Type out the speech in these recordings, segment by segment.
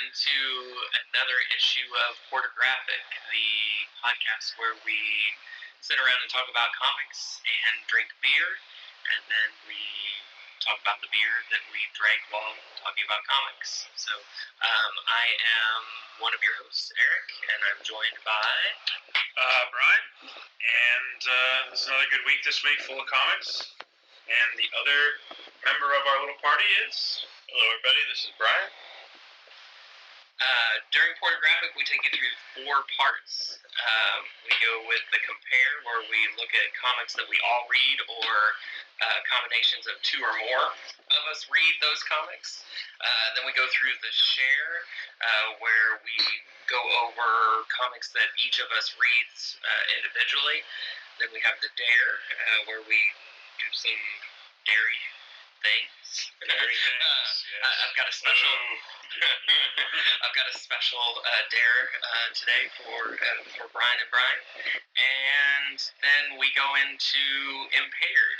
to another issue of PorterGraphic, the podcast where we sit around and talk about comics and drink beer, and then we talk about the beer that we drank while talking about comics. So I am one of your hosts, Eric, and I'm joined by Brian, and it's another good week this week full of comics. And the other member of our little party is... Hello, everybody. This is Brian. During PorterGraphic, we take you through 4 parts. We go with the compare, where we look at comics that we all read, or combinations of 2 or more of us read those comics. Then we go through the share, where we go over comics that each of us reads individually. Then we have the dare, where we do some dairy things. Yes. I've got a special. I've got a special dare today for Brian and Brian, and then we go into impaired,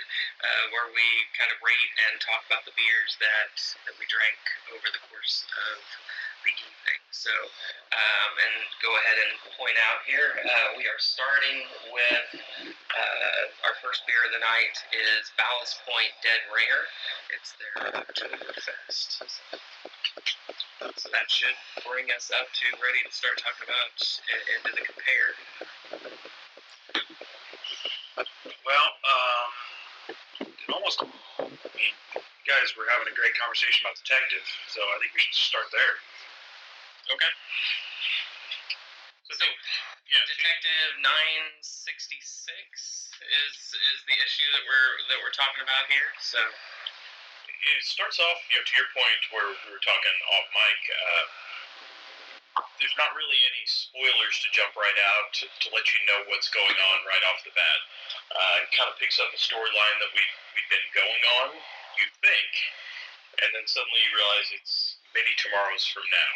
where we kind of rate and talk about the beers that we drank over the course of the evening. So, and go ahead and point out here, we are starting with our first beer of the night is Ballast Point Dead Ringer. It's their Oktoberfest. So that should bring us up to ready to start talking about into the compare. Well, it almost... you guys were having a great conversation about Detective, so I think we should start there. Okay. So yeah, Detective 966 is the issue that we're talking about here. So it starts off, to your point where we were talking off mic. There's not really any spoilers to jump right out to let you know what's going on right off the bat. It kind of picks up a storyline that we've been going on, you think, and then suddenly you realize it's many tomorrows from now.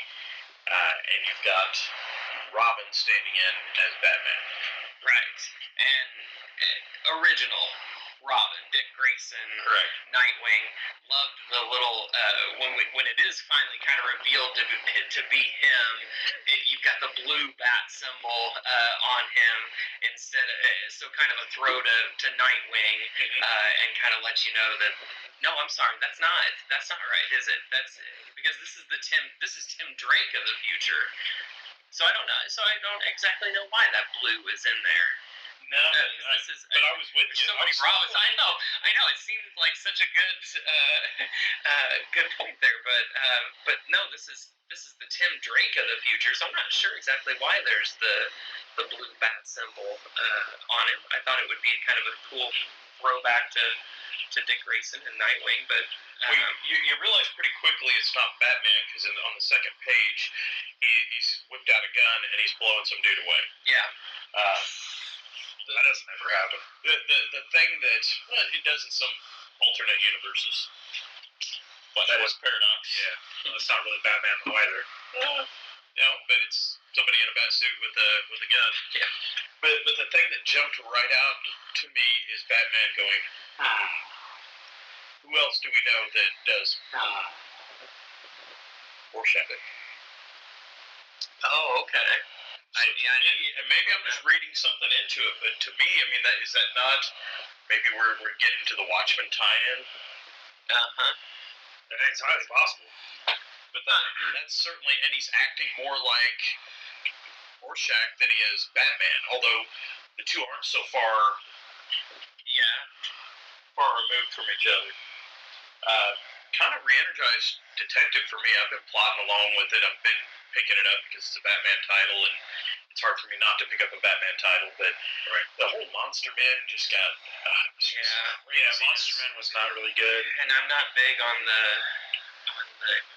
And you've got Robin standing in as Batman. Right. And original Robin, Dick Grayson, correct. Nightwing, loved the little, when it is finally kind of revealed to be him, you've got the blue bat symbol on him instead of, so kind of a throw to Nightwing, and kind of let you know that, no, I'm sorry, that's not right, is it? That's because this is Tim Drake of the future. So I don't exactly know why that blue is in there. No, but I was with you. So many Robins. I know. It seemed like such a good good point there, but no, this is the Tim Drake of the future. So I'm not sure exactly why there's the blue bat symbol on him. I thought it would be kind of a cool throwback to Dick Grayson and Nightwing, but you realize pretty quickly it's not Batman, because on the second page he's whipped out a gun and he's blowing some dude away. Yeah. That doesn't ever happen. The thing that it does in some alternate universes. That is Paradox. Yeah, it's not really Batman though either. No, but it's somebody in a bat suit with a gun. Yeah. But the thing that jumped right out to me is Batman going, Who else do we know that does foreshadowing? Oh, okay. And maybe I'm just reading something into it, but to me, I mean, is that not? Maybe we're getting to the Watchmen tie-in. It's highly possible. But that's certainly, and he's acting more like Rorschach than he is Batman. Although the two aren't so far removed from each other. Kind of re-energized Detective for me. I've been plodding along with it. I've been picking it up because it's a Batman title, and it's hard for me not to pick up a Batman title. But the whole Monster Men just got Monster Men was not really good, and I'm not big on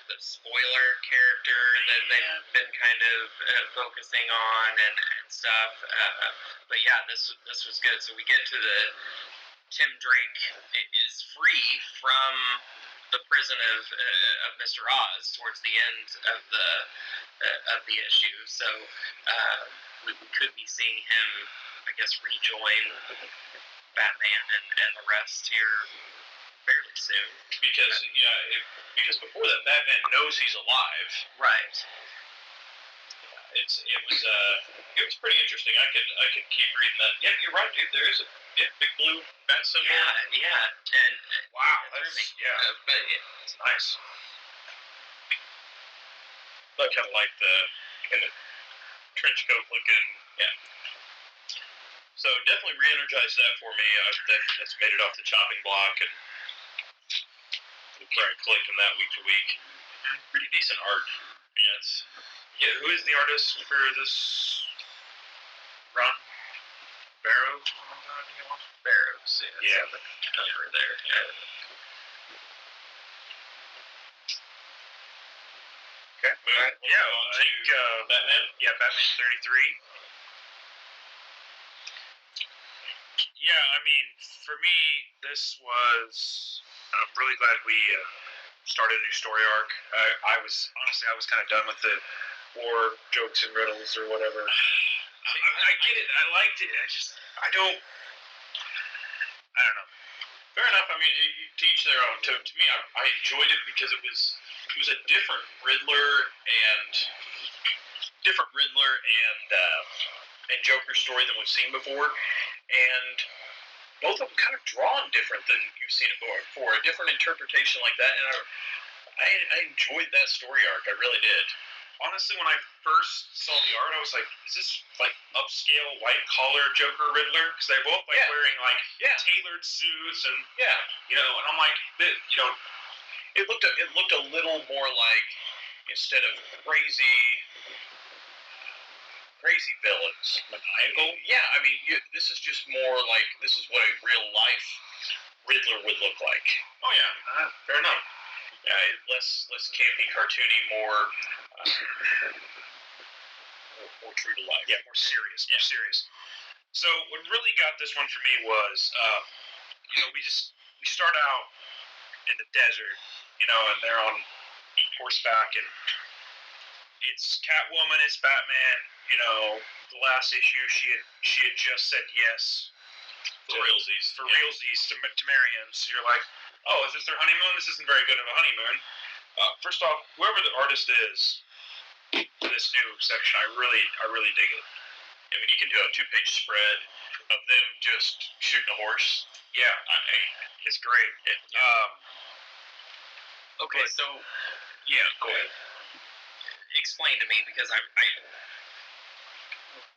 the spoiler character that they've been kind of focusing on and stuff. But yeah, this was good. So we get to the Tim Drake is free from the prison of Mr. Oz towards the end of the issue. So we could be seeing him, I guess, rejoin Batman and the rest here fairly soon. Because before that, Batman knows he's alive. Right. it was pretty interesting. I could keep reading that. Yeah, you're right, dude. There is a big blue bat symbol. Yeah, and wow, that's but it's nice. I kind of like the kind of trench coat looking. Yeah. So definitely re-energized that for me. That's made it off the chopping block, and we'll keep collecting that week to week. Pretty decent art. Yeah, who is the artist for this run? Barrows? Barrows. Yeah. Over there. Okay. Yeah, I think Batman. Yeah, Batman 33. Yeah, I mean, for me, this was. I'm really glad we started a new story arc. I was kind of done with the war jokes and riddles or whatever. I get it. I liked it. I don't know. Fair enough. I mean, to each their own. To me, I enjoyed it because it was a different Riddler and Joker story than we've seen before, and both of them kind of drawn different than you've seen it before. A different interpretation like that, and I enjoyed that story arc. I really did. Honestly, when I first saw the art, I was like, "Is this like upscale white collar Joker Riddler?" Because they're both wearing like tailored suits and and I'm like, it looked a little more like, instead of crazy villains, maniacal. Yeah, I mean, this is just more like, this is what a real life Riddler would look like. Oh yeah, fair enough. Less campy, cartoony, more true to life. Yeah, more serious. More serious. So what really got this one for me was, we start out in the desert, and they're on horseback, and it's Catwoman, it's Batman. The last issue she had just said yes for realsies to marry him. So you're like, oh, is this their honeymoon? This isn't very good of a honeymoon. First off, whoever the artist is for this new section, I really dig it. I mean, you can do a 2-page spread of them just shooting a horse. Yeah, it's great. Okay, so go ahead. Explain to me, because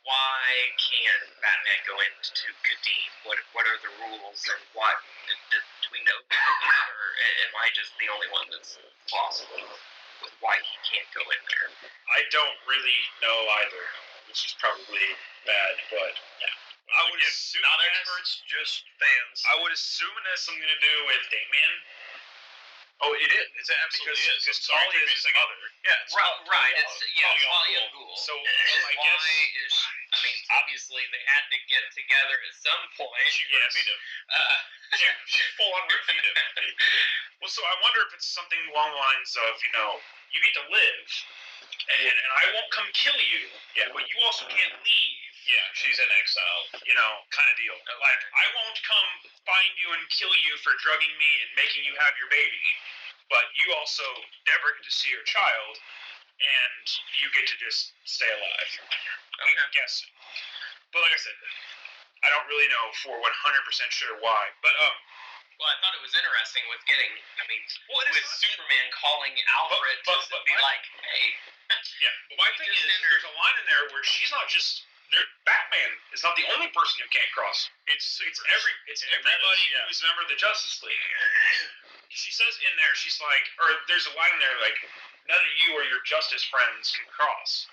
why can't Batman go into Kadeem? What are the rules, and what do we know that, or am I just the only one that's lost with why he can't go in there? I don't really know either, which is probably bad, but I would assume not experts, just fans. I would assume it has something to do with Damien. Oh, it is. It's absolutely because Talia is his mother. Yeah, right. It's Talia al Ghul. So I guess obviously they had to get together at some point. She beat him. She full on beat him. Well, so I wonder if it's something along the lines of, you get to live, and I won't come kill you. Yeah, but you also can't leave. Yeah, she's in exile. Kind of deal. Like, I won't come find you and kill you for drugging me and making you have your baby, but you also never get to see your child, and you get to just stay alive. I'm guessing. But like I said, I don't really know for 100% sure why. But well, I thought it was interesting with getting, with Superman calling Alfred to be like, hey. Yeah, but my thing is, there's a line in there where she's not just. Batman is not the only person who can't cross. It's everybody who's a member of the Justice League. She says in there, she's like, or there's a line in there like, none of you or your Justice friends can cross.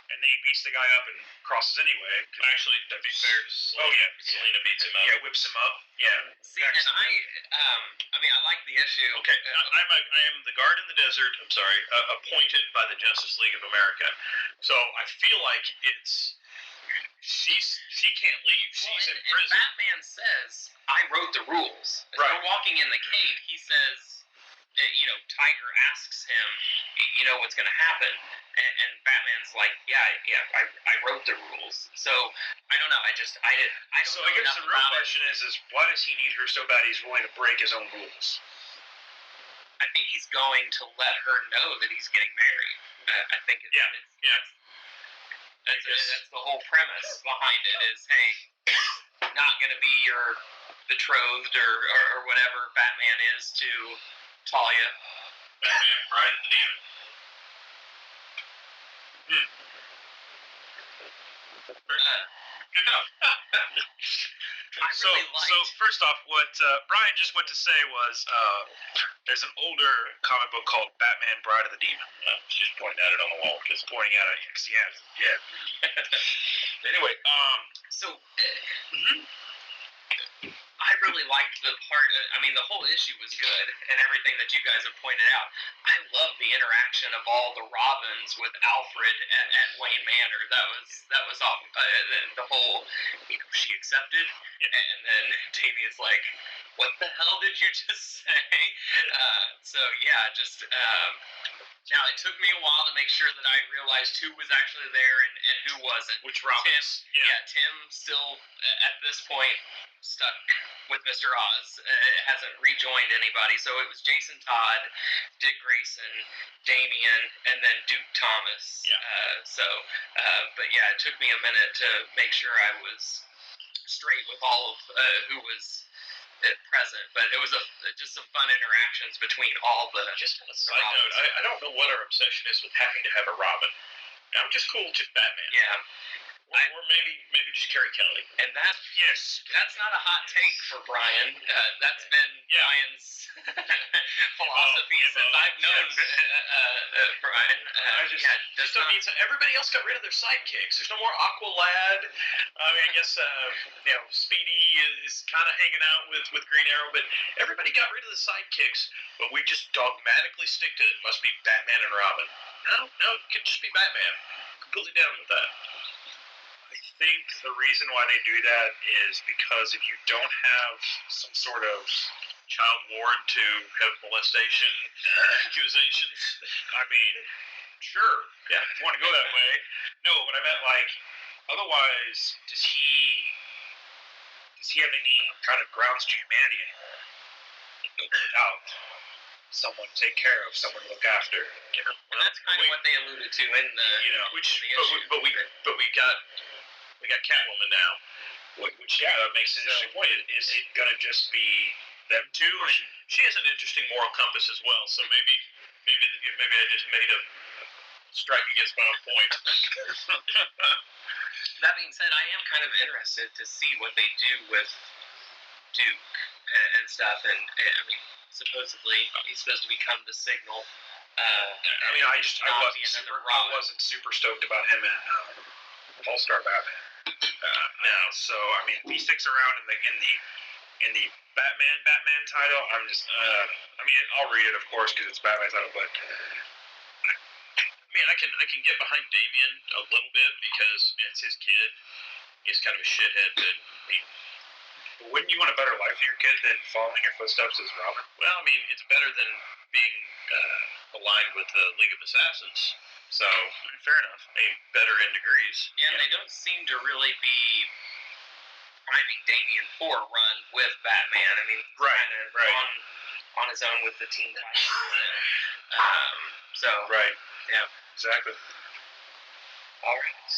And then he beats the guy up and crosses anyway. Actually, to be fair, Selena beats him up. Yeah, whips him up. Yeah. See, and I like the issue. Okay, I am the guard in the desert. I'm sorry, appointed by the Justice League of America. So I feel like she can't leave. She's in prison. And Batman says, I wrote the rules. As they're walking in the cave, he says, Tiger asks him, what's going to happen? And Batman's like, I wrote the rules. So, I don't know. I don't So I guess the real question is why does he need her so bad he's willing to break his own rules? I think he's going to let her know that he's getting married. I think it's That's the whole premise behind it is, hey, not going to be your betrothed or whatever Batman is to Talia. Batman, Bride of the Demon. So first off, what Brian just went to say was there's an older comic book called Batman, Bride of the Demon. Just pointing at it on the wall, just pointing at it because he has it. Yeah. Anyway, I really liked the part. The whole issue was good, and everything that you guys have pointed out. I love the interaction of all the Robins with Alfred at Wayne Manor. That was off. The whole, she accepted, and then Damien's like, "What the hell did you just say?" Now it took me a while to make sure that I realized who was actually there and who wasn't. Which Robins? Tim still at this point stuck with Mr. Oz. Hasn't rejoined anybody. So it was Jason Todd, Dick Grayson, Damien, and then Duke Thomas. It took me a minute to make sure I was straight with all of who was present, but it was just some fun interactions between all the. Just on a side note, I don't know what our obsession is with having to have a Robin. I'm just cool with just Batman. Yeah. Or maybe just Carrie Kelly. And that's not a hot take for Brian. That's been Brian's philosophy since I've known Brian. Everybody else got rid of their sidekicks. There's no more Aqualad. I guess Speedy is kind of hanging out with Green Arrow, but everybody got rid of the sidekicks. But we just dogmatically stick to it. It must be Batman and Robin. No, it could just be Batman. Completely down with that. I think the reason why they do that is because if you don't have some sort of child ward to have molestation accusations, sure, if you want to go that way. No, but I meant otherwise, does he have any kind of grounds to humanity anymore? Without someone to take care of, someone to look after. And that's kind of what they alluded to in the issue. But we got Catwoman now, which makes an interesting point. Is it going to just be them two? Or she has an interesting moral compass as well. So maybe I just made a strike against my own point. That being said, I am kind of interested to see what they do with Duke and stuff. And supposedly he's supposed to become the Signal. I wasn't super stoked about him in All-Star Batman. If he sticks around in the Batman title, I'm just I'll read it, of course, because it's Batman title, but I can get behind Damien a little bit because it's his kid. He's kind of a shithead, but wouldn't you want a better life for your kid than following your footsteps as Robin? Well, it's better than being aligned with the League of Assassins. So, fair enough. Better in degrees. Yeah, and they don't seem to really be priming Damien for a run with Batman. Right. On his own with the Teen Titans. Right. Yeah. Exactly. All right.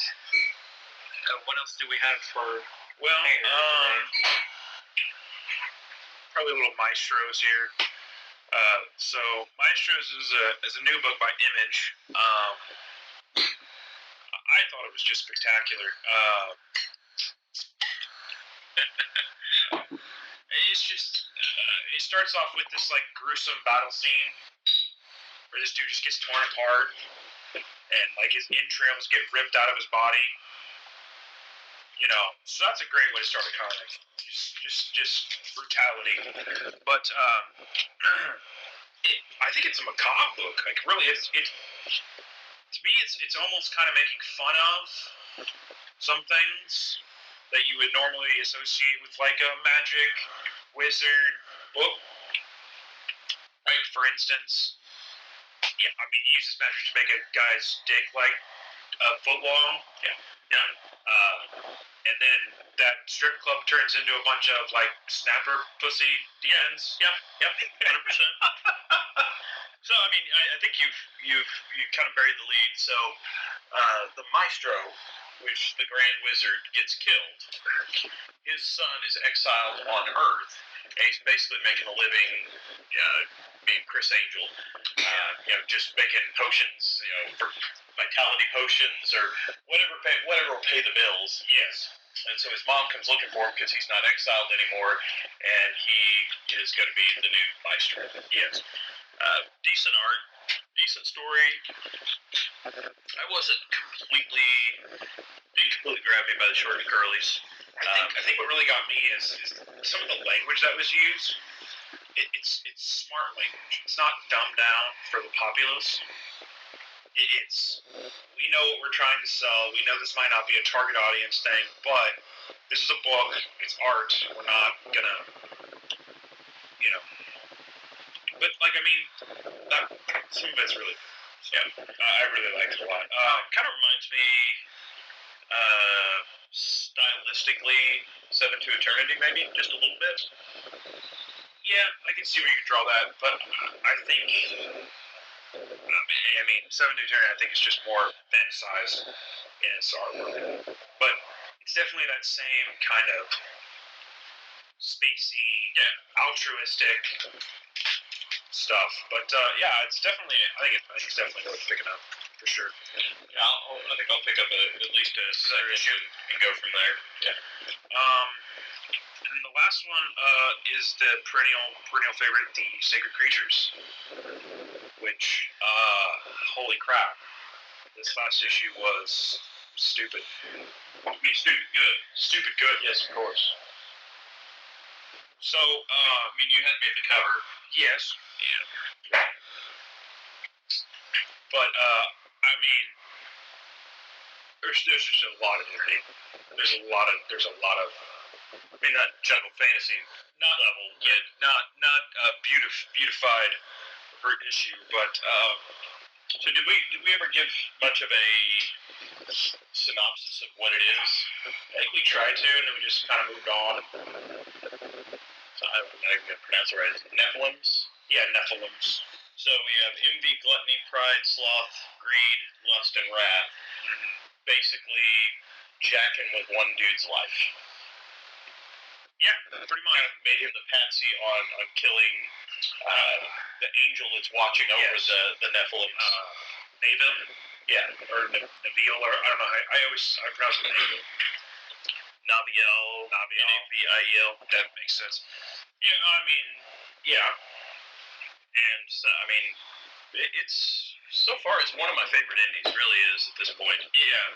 What else do we have for? Well, probably a little Maestros here. So Maestros is a new book by Image. I thought it was just spectacular. It's just it starts off with this gruesome battle scene where this dude just gets torn apart and his entrails get ripped out of his body. So that's a great way to start a comic. Just brutality. But I think it's a macabre book. Really, it's to me, it's almost kind of making fun of some things that you would normally associate with a magic wizard book. Right? For instance, he uses magic to make a guy's dick a foot long. Yeah. And then that strip club turns into a bunch of snapper pussy demons. Yep, 100%. So I think you've kind of buried the lead. So the Maestro which the Grand Wizard gets killed. His son is exiled on Earth, and he's basically making a living, being Chris Angel, just making potions, for vitality potions or whatever will pay the bills. Yes. And so his mom comes looking for him because he's not exiled anymore, and he is going to be the new Maestro. Yes. Decent art, decent story. I wasn't didn't completely grab me by the short and curlies. I think what really got me is some of the language that was used. It's smart language. It's not dumbed down for the populace. We know what we're trying to sell. We know this might not be a target audience thing, but this is a book. It's art. We're not gonna, But some of it's really, I really liked it a lot. Kind of reminds me, stylistically, Seven to Eternity, maybe just a little bit. Yeah, I can see where you can draw that, but I think. Seven to Eternity, I think, is just more fantasized in its artwork. But it's definitely that same kind of spacey, altruistic stuff. But it's definitely. I think it's definitely worth picking up for sure. Yeah, I think I'll pick up at least a second issue and go from there. Yeah. And the last one is the perennial favorite, the Sacred Creatures. Which, holy crap, this last issue was stupid. Stupid good. Stupid good, yes, of course. So, you had me at the cover. Yes. Yeah. But, there's just a lot of nudity. There's a lot of, not jungle fantasy level, yet not beautified per issue, but so did we ever give much of a synopsis of what it is? I think we tried to, and then we just kind of moved on. So I'm not going to pronounce it right. Nephilims? Yeah, Nephilims. So we have envy, gluttony, pride, sloth, greed, lust, and wrath. Mm-hmm. Basically jacking with one dude's life. Yeah, pretty much. Kind of made him the patsy on killing the angel that's watching over the Nephilims. Nabil? Yeah. Or Nabil, or I don't know. I pronounce it Nabil. Naviel. N-A-V-I-E-L. That makes sense. Yeah. And it's so far it's one of my favorite indies. Really is at this point. Yeah.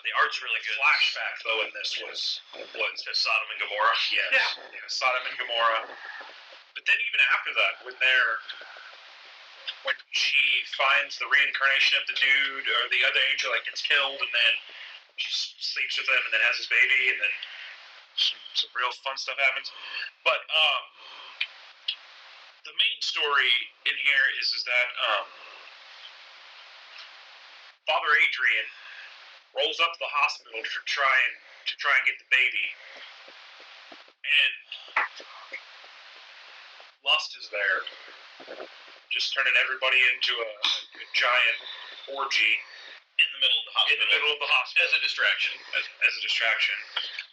The art's really good. Flashback though in this was to Sodom and Gomorrah. Yes. Yeah. Sodom and Gomorrah. But then even after that, when she finds the reincarnation of the dude or the other angel that gets killed, and then she sleeps with him, and then has his baby, and then some real fun stuff happens. But the main story in here is that Father Adrian rolls up to the hospital to try and get the baby, and Lust is there, just turning everybody into a giant orgy in the middle of the hospital. As a distraction. As a distraction.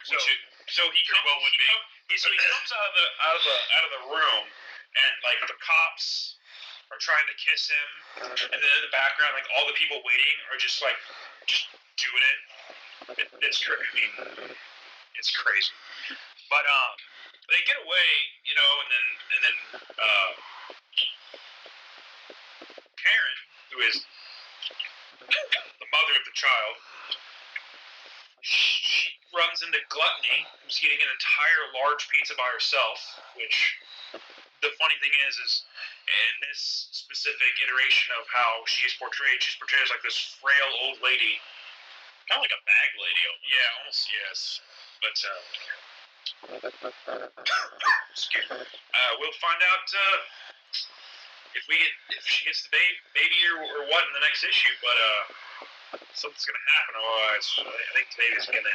So he comes out of the room, and like the cops are trying to kiss him, and then in the background, like all the people waiting are just doing it. It's crazy. But they get away, and then Karen, who is the mother of the child, she runs into Gluttony, who's eating an entire large pizza by herself, which the funny thing is in this specific iteration of how she's portrayed as like this frail old lady. Kind of like a bag lady almost. Yeah, almost, yes. But, excuse me. We'll find out if she gets the baby or what in the next issue, but something's gonna happen. Otherwise, I think the baby's gonna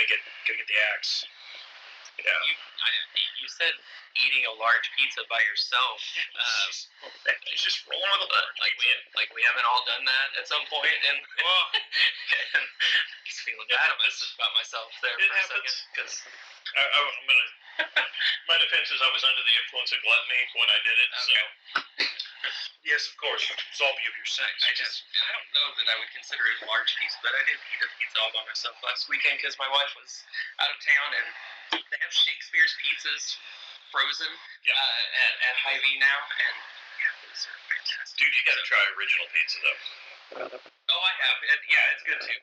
get the axe. Yeah. You said eating a large pizza by yourself. He's just rolling with a like we haven't all done that at some point, and well, and just feeling bad about myself there It for a happens. second because I'm gonna. My defense is I was under the influence of gluttony when I did it. Okay. So yes, of course, absolve you of your sex. I don't know that I would consider it a large pizza, but I did eat a pizza all by myself last weekend because my wife was out of town, and they have Shakespeare's pizzas frozen at Hy-Vee now, and those are fantastic. dude, you gotta try original pizza though. Oh, I have. It's good too.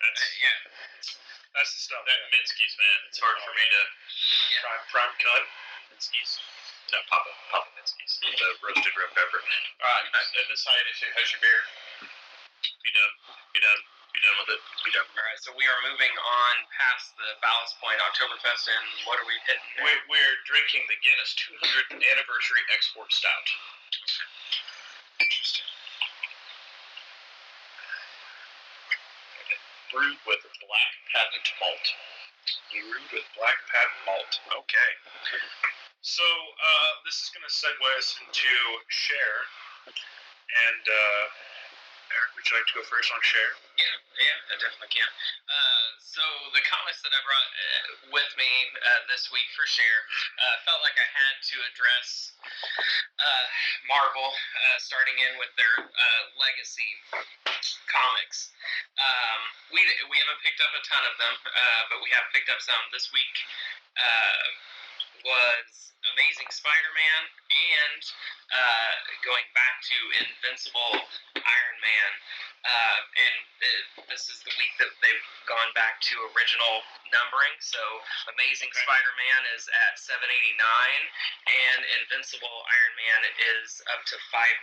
That's the stuff. That Minsky's, man. It's hard for me to prime cut. Minsky's. No, Papa Minsky's. The roasted red pepper. All right, at this height, how's your beer? Be done. Be done with it. Be done. All right, so we are moving on past the Ballast Point Oktoberfest, and what are we hitting? We're drinking the Guinness 200th Anniversary Export Stout. Interesting. Brewed with black patent malt. Okay. So this is going to segue us into share. And Eric, would you like to go first on share? Yeah, I definitely can. So the comics that I brought with me this week for share felt like I had to address Marvel, starting in with their legacy comics. We haven't picked up a ton of them, but we have picked up some this week. Was Amazing Spider-Man and going back to Invincible Iron Man. And this is the week that they've gone back to original numbering. So Amazing Spider-Man is at 789, and Invincible Iron Man is up to 593.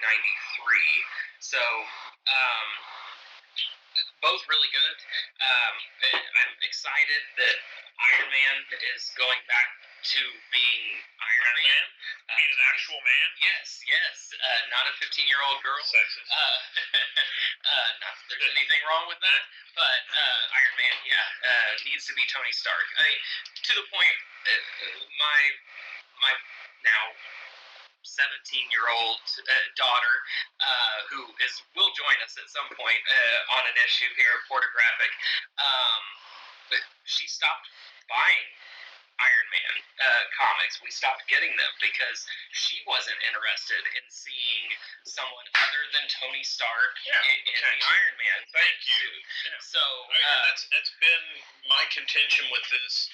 So both really good. I'm excited that Iron Man is going back to being Iron Man. Being an actual man? Yes. Not a 15-year-old girl. Sexist. Not that there's anything wrong with that, but Iron Man, needs to be Tony Stark. To the point, my now 17-year-old daughter, who will join us at some point on an issue here at PorterGraphic, she stopped buying Iron Man comics. We stopped getting them because she wasn't interested in seeing someone other than Tony Stark in the Iron Man suit. So that's been my contention with this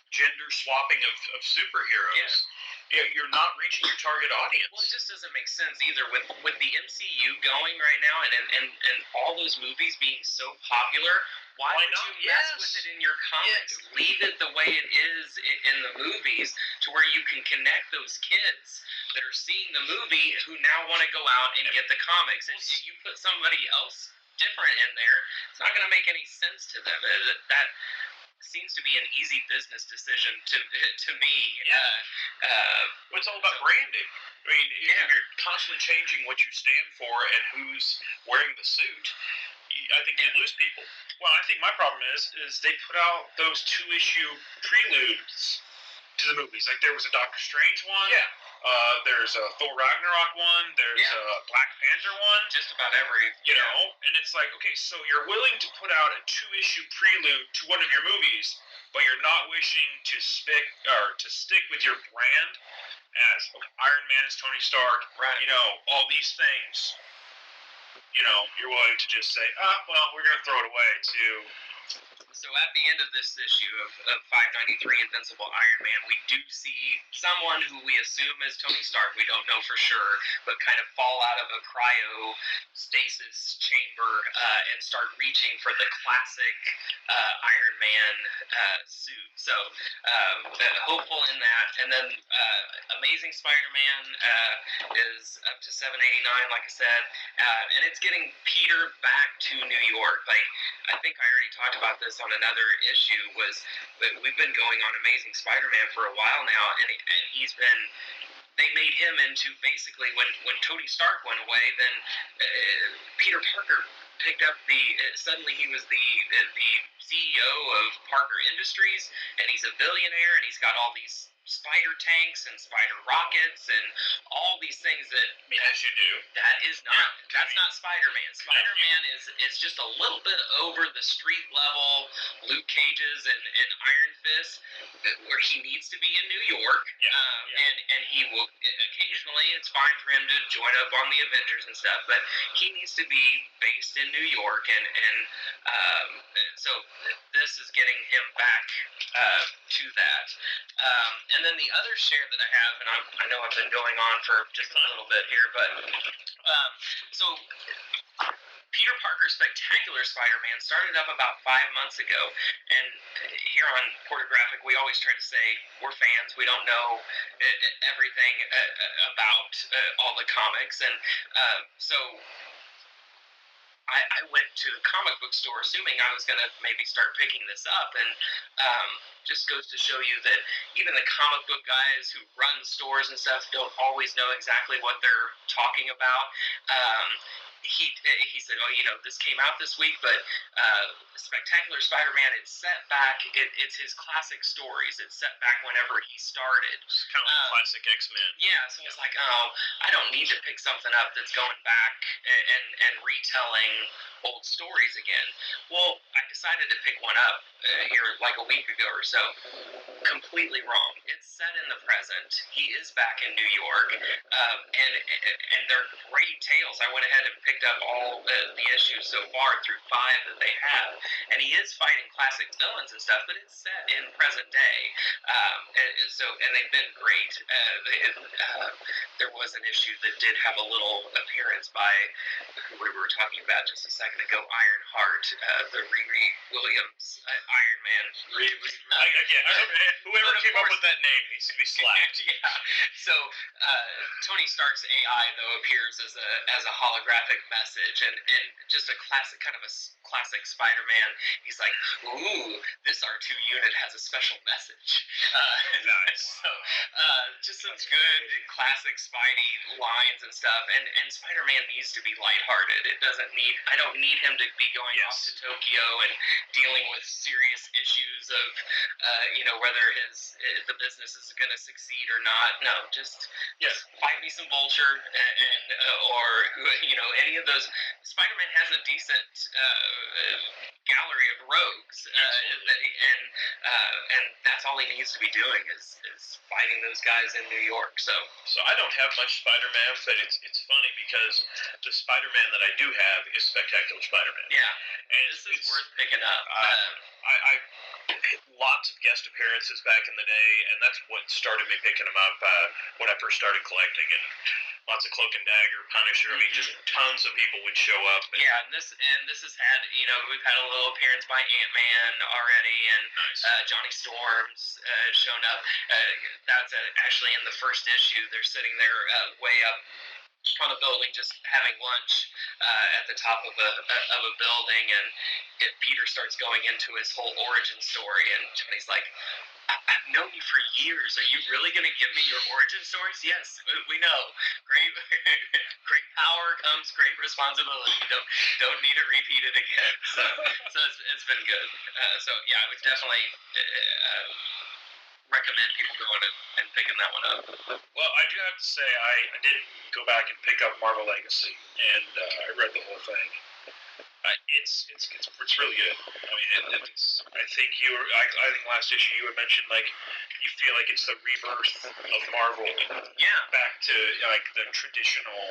gender swapping of superheroes. Yeah, you're not reaching your target audience. Well, it just doesn't make sense either with the MCU going right now and all those movies being so popular. Why would you mess with it in your comics? Yes. Leave it the way it is in the movies, to where you can connect those kids that are seeing the movie who now want to go out and get the comics. And if you put somebody else different in there, it's not going to make any sense to them. That seems to be an easy business decision to me. It's all about branding. I mean, if you're constantly changing what you stand for and who's wearing the suit, I think you lose people. Well, I think my problem is they put out those 2-issue preludes to the movies. Like there was a Doctor Strange one. Yeah. There's a Thor Ragnarok one. There's a Black Panther one. Just about every. You know, and it's like, okay, so you're willing to put out a 2-issue prelude to one of your movies, but you're not wishing to stick with your brand as Iron Man is Tony Stark. Right. You know, all these things. You know, you're willing to just say, well, we're going to throw it away too. So at the end of this issue of 593 Invincible Iron Man, we do see someone who we assume is Tony Stark, we don't know for sure, but kind of fall out of a cryostasis chamber and start reaching for the classic Iron Man suit. So hopeful in that. And then Amazing Spider-Man is up to 789, like I said, and it's getting Peter back to New York. Like, I think I already talked about this on another issue, was that we've been going on Amazing Spider-Man for a while now, and he's been, they made him into basically, when Tony Stark went away, then Peter Parker picked up suddenly he was the CEO of Parker Industries, and he's a billionaire, and he's got all these spider tanks and spider rockets and all these things that as you do. That is not that's not Spider-Man. Spider-Man is just a little bit over the street level Luke Cage's and Iron Fist, where he needs to be in New York. And he will occasionally, it's fine for him to join up on the Avengers and stuff, but he needs to be based in New York, and so this is getting him back to that. And then the other share that I have, and I know I've been going on for just a little bit here, but so Peter Parker's Spectacular Spider-Man started up about 5 months ago, and here on PorterGraphic, we always try to say we're fans. We don't know everything about all the comics, and so I went to the comic book store assuming I was going to maybe start picking this up, and just goes to show you that even the comic book guys who run stores and stuff don't always know exactly what they're talking about. He said, oh, this came out this week, but Spectacular Spider-Man, it's set back, it's his classic stories. It's set back whenever he started. It's kind of like classic X-Men. Yeah, so it's like, I don't need to pick something up that's going back and retelling old stories again. Well, I decided to pick one up here like a week ago or so. Completely wrong. It's set in the present. He is back in New York, and they're great tales. I went ahead and picked up all the issues so far through 5 that they have, and he is fighting classic villains and stuff, but it's set in present day. And they've been great. There was an issue that did have a little appearance by who we were talking about just a second ago, Ironheart, the Riri Williams Iron Man. Whoever came up with that name needs to be slapped. Yeah. So Tony Stark's AI though appears as a holographic message, and just a classic classic Spider-Man. He's like, ooh, this R2 unit has a special message. Nice. So just some good classic Spidey lines and stuff. And Spider-Man needs to be lighthearted. I don't need him to be going off to Tokyo and dealing with serious issues of whether the business is going to succeed or not. No, just fight me some Vulture or any of those. Spider-Man has a decent gallery of rogues, and that's all he needs to be doing is fighting those guys in New York. So I don't have much Spider-Man, but it's funny because the Spider-Man that I do have is Spectacular Spider-Man. Yeah, and it's worth picking up. I lots of guest appearances back in the day, and that's what started me picking them up when I first started collecting. And lots of Cloak and Dagger, Punisher. I mean, just tons of people would show up. And this has had we've had a little appearance by Ant-Man already, and Johnny Storm's shown up. That's actually in the first issue. They're sitting there way up on a building just having lunch at the top of a building, and Peter starts going into his whole origin story, and Johnny's like, I've known you for years. Are you really going to give me your origin stories? Yes, we know. Great power comes great responsibility. Don't need to repeat it again. So it's been good. I would definitely recommend people going and picking that one up. Well, I do have to say I did go back and pick up Marvel Legacy, and I read the whole thing. It's really good. I mean, I think I think last issue you had mentioned you feel like it's the rebirth of Marvel. Yeah. Back to the traditional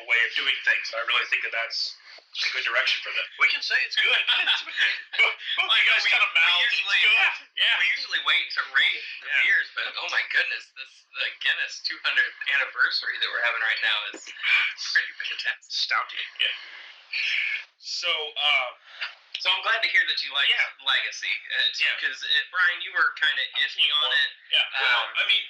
way of doing things. I really think that's a good direction for them. We can say it's good. Both you guys kind of mouthed it's good. Yeah. We usually wait to rate the beers, but oh my goodness, the Guinness 200th anniversary that we're having right now is pretty fantastic. Stout. Yeah. So I'm glad to hear that you like Legacy, because Brian, you were kind of iffy on it. Yeah. Well, I mean,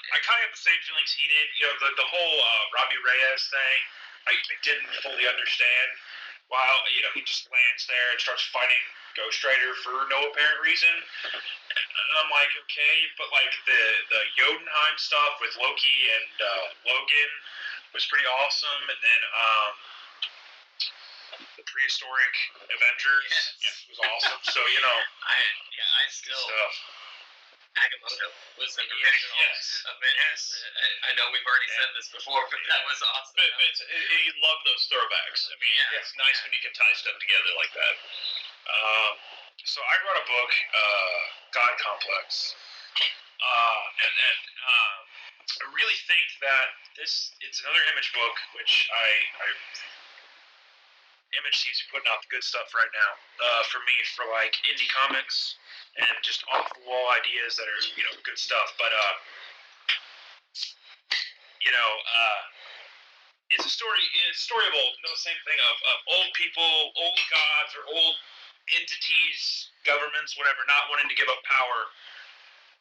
I kind of have the same feelings he did. The whole Robbie Reyes thing, I didn't fully understand. While he just lands there and starts fighting Ghost Rider for no apparent reason. And I'm like, okay, but the Jotunheim stuff with Loki and Logan was pretty awesome, and then the prehistoric Avengers. Yes. It was awesome. So you know, I still. Agamotto was an original Avengers. I know we've already said this before, but that was awesome. But you love those throwbacks. I mean, it's nice when you can tie stuff together like that. So I wrote a book, God Complex, and I really think that it's another image book, which Image seems to be putting out the good stuff right now. For me, for like indie comics and just off the wall ideas that are good stuff. But it's a story. It's a story of the same thing of old people, old gods, or old entities, governments, whatever, not wanting to give up power,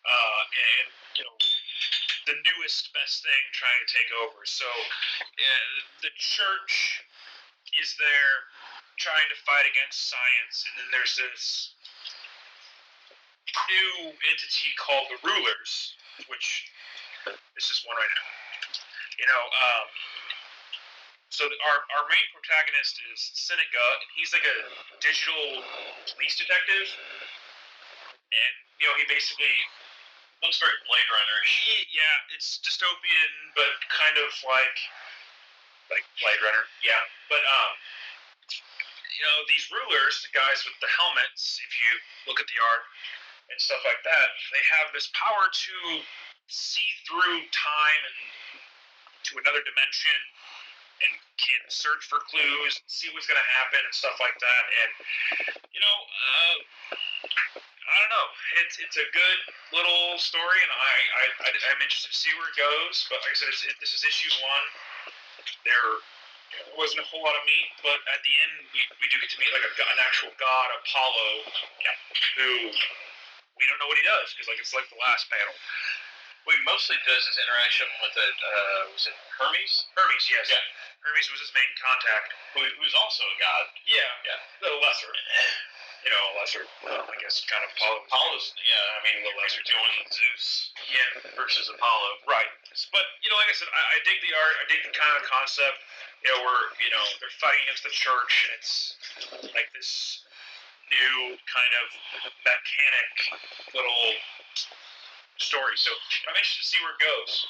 and the newest best thing trying to take over. So the church is there trying to fight against science, and then there's this new entity called the Rulers, which this is one right now. So our main protagonist is Seneca, and he's like a digital police detective, and he basically looks very Blade Runner-ish. Yeah, it's dystopian, but kind of like Blade Runner. Yeah, but these rulers, the guys with the helmets, if you look at the art and stuff like that, they have this power to see through time and to another dimension, and can search for clues and see what's going to happen and stuff like that. And I don't know. It's a good little story, and I'm interested to see where it goes. But like I said, this is issue 1. There wasn't a whole lot of meat, but at the end we do get to meet like an actual god, Apollo, who we don't know what he does because it's like the last panel. What he mostly does is interaction with was it Hermes? Hermes, yes. Yeah. Hermes was his main contact. Who's also a god. Yeah. The lesser. Lesser, I guess, kind of Apollo's, the lesser doing Zeus versus Apollo. Right. But, like I said, I dig the art, I dig the kind of concept, where, they're fighting against the church, and it's like this new kind of mechanic little story. So I'm interested to see where it goes.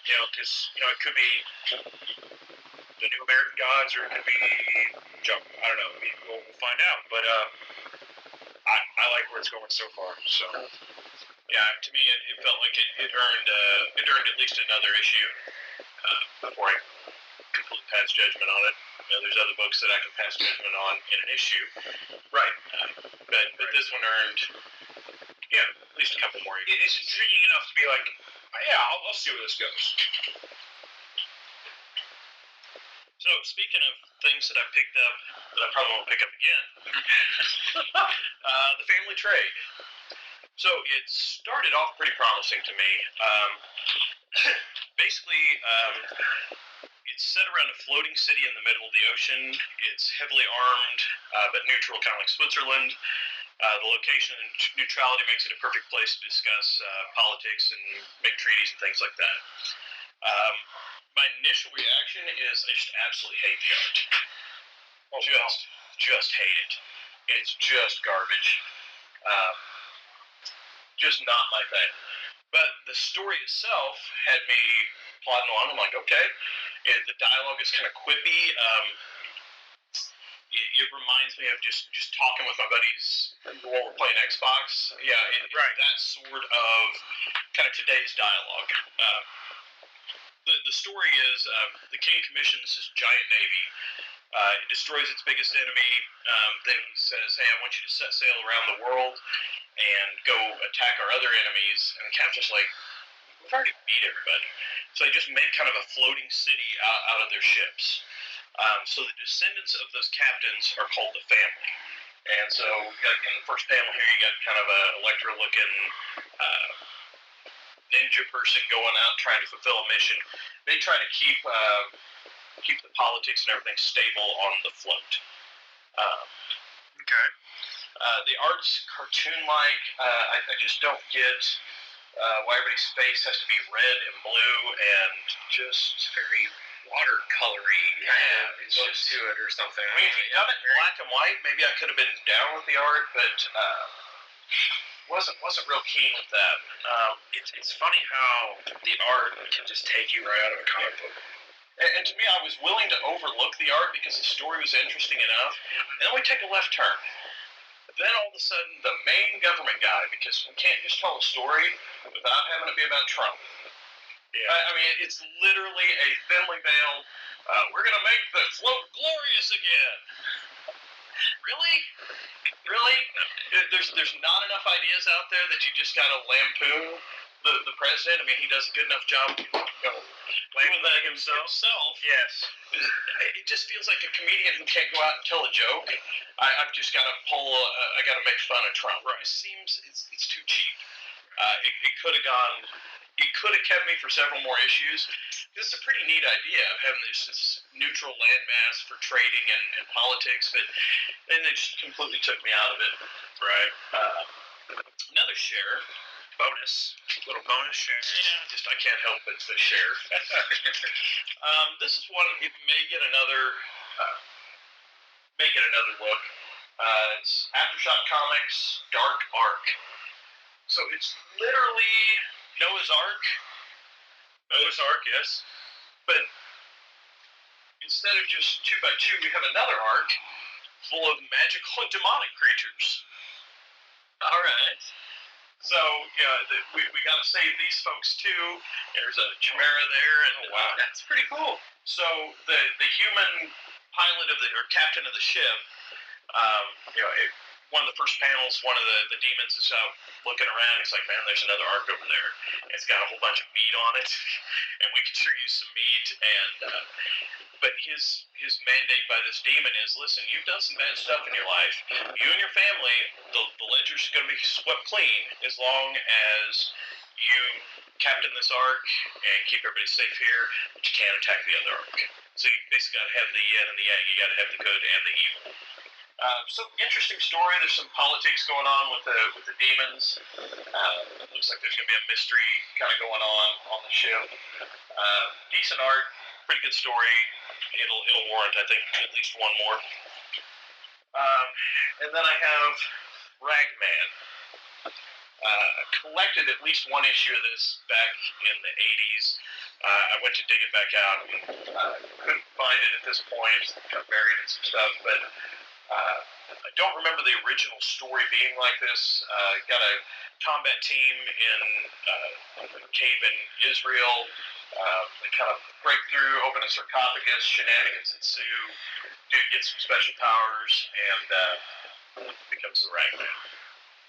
Because, it could be the new American gods, or it could be I don't know. We'll find out. But I like where it's going so far. So to me, it felt like it earned at least another issue before I completely pass judgment on it. There's other books that I can pass judgment on in an issue, right? But this one earned at least a couple more. It's intriguing enough to be like, I'll see where this goes. So, speaking of things that I picked up that I probably won't pick up again, the family trade. So, it started off pretty promising to me. Basically, it's set around a floating city in the middle of the ocean. It's heavily armed, but neutral, kind of like Switzerland. The location and neutrality makes it a perfect place to discuss politics and make treaties and things like that. My initial reaction is I just absolutely hate the art. Just hate it. It's just garbage. Just not my thing. But the story itself had me plodding along. I'm like, okay. The dialogue is kind of quippy. It reminds me of just talking with my buddies when we're playing Xbox. That sort of kind of today's dialogue. The story is the king commissions his giant navy. It destroys its biggest enemy. Then he says, hey, I want you to set sail around the world and go attack our other enemies. And the captain's like, we've already beat everybody. So they just make kind of a floating city out of their ships. So the descendants of those captains are called the family. And so in the first panel here, you got kind of a Electra-looking ninja person going out trying to fulfill a mission. They try to keep the politics and everything stable on the float. Okay. The art's cartoon-like. I just don't get why everybody's face has to be red and blue and just very watercolory kind of look to it or something. I mean, if you'd done it in black and white, maybe I could have been down with the art, but wasn't real keen with that. It's funny how the art can just take you right out of a comic book. And to me, I was willing to overlook the art because the story was interesting enough. And then we take a left turn. Then all of a sudden, the main government guy, because we can't just tell a story without having to be about Trump. Yeah. I mean, it's literally a thinly veiled, we're going to make the float glorious again. Really? Really? There's not enough ideas out there that you just got to lampoon the president. I mean, he does a good enough job doing that himself. Yes. It just feels like a comedian who can't go out and tell a joke. I've just got to I got to make fun of Trump. Right. It seems it's too cheap. It could have gone. It could have kept me for several more issues. This is a pretty neat idea of having this neutral landmass for trading and politics, but then they just completely took me out of it. Right. Another share. Little bonus share. Yeah, I can't help but share. This is one. It may get another look. It's Aftershock Comics Dark Ark. So it's literally Noah's Ark. Noah's Ark, yes. But instead of just 2x2, we have another ark full of magical and demonic creatures. All right. So we got to save these folks too. There's a chimera there, and wow, that's pretty cool. So the human pilot or captain of the ship, one of the first panels, one of the demons is out looking around. He's like, man, there's another ark over there. It's got a whole bunch of meat on it, and we could sure use some meat. But his mandate by this demon is, listen, you've done some bad stuff in your life. You and your family, the ledger's going to be swept clean as long as you captain this ark and keep everybody safe here, but you can't attack the other ark. So you basically got to have the yin and the yang. You got to have the good and the evil. So interesting story. There's some politics going on with the demons. It looks like there's going to be a mystery kind of going on the ship. Decent art, pretty good story. It'll warrant, I think, at least one more. And then I have Ragman. I collected at least one issue of this back in the 80s. I went to dig it back out and couldn't find it at this point. Got buried in some stuff, but I don't remember the original story being like this. Got a combat team in a cave in Israel. They kind of break through, open a sarcophagus, shenanigans ensue. Dude gets some special powers and becomes the Ragman,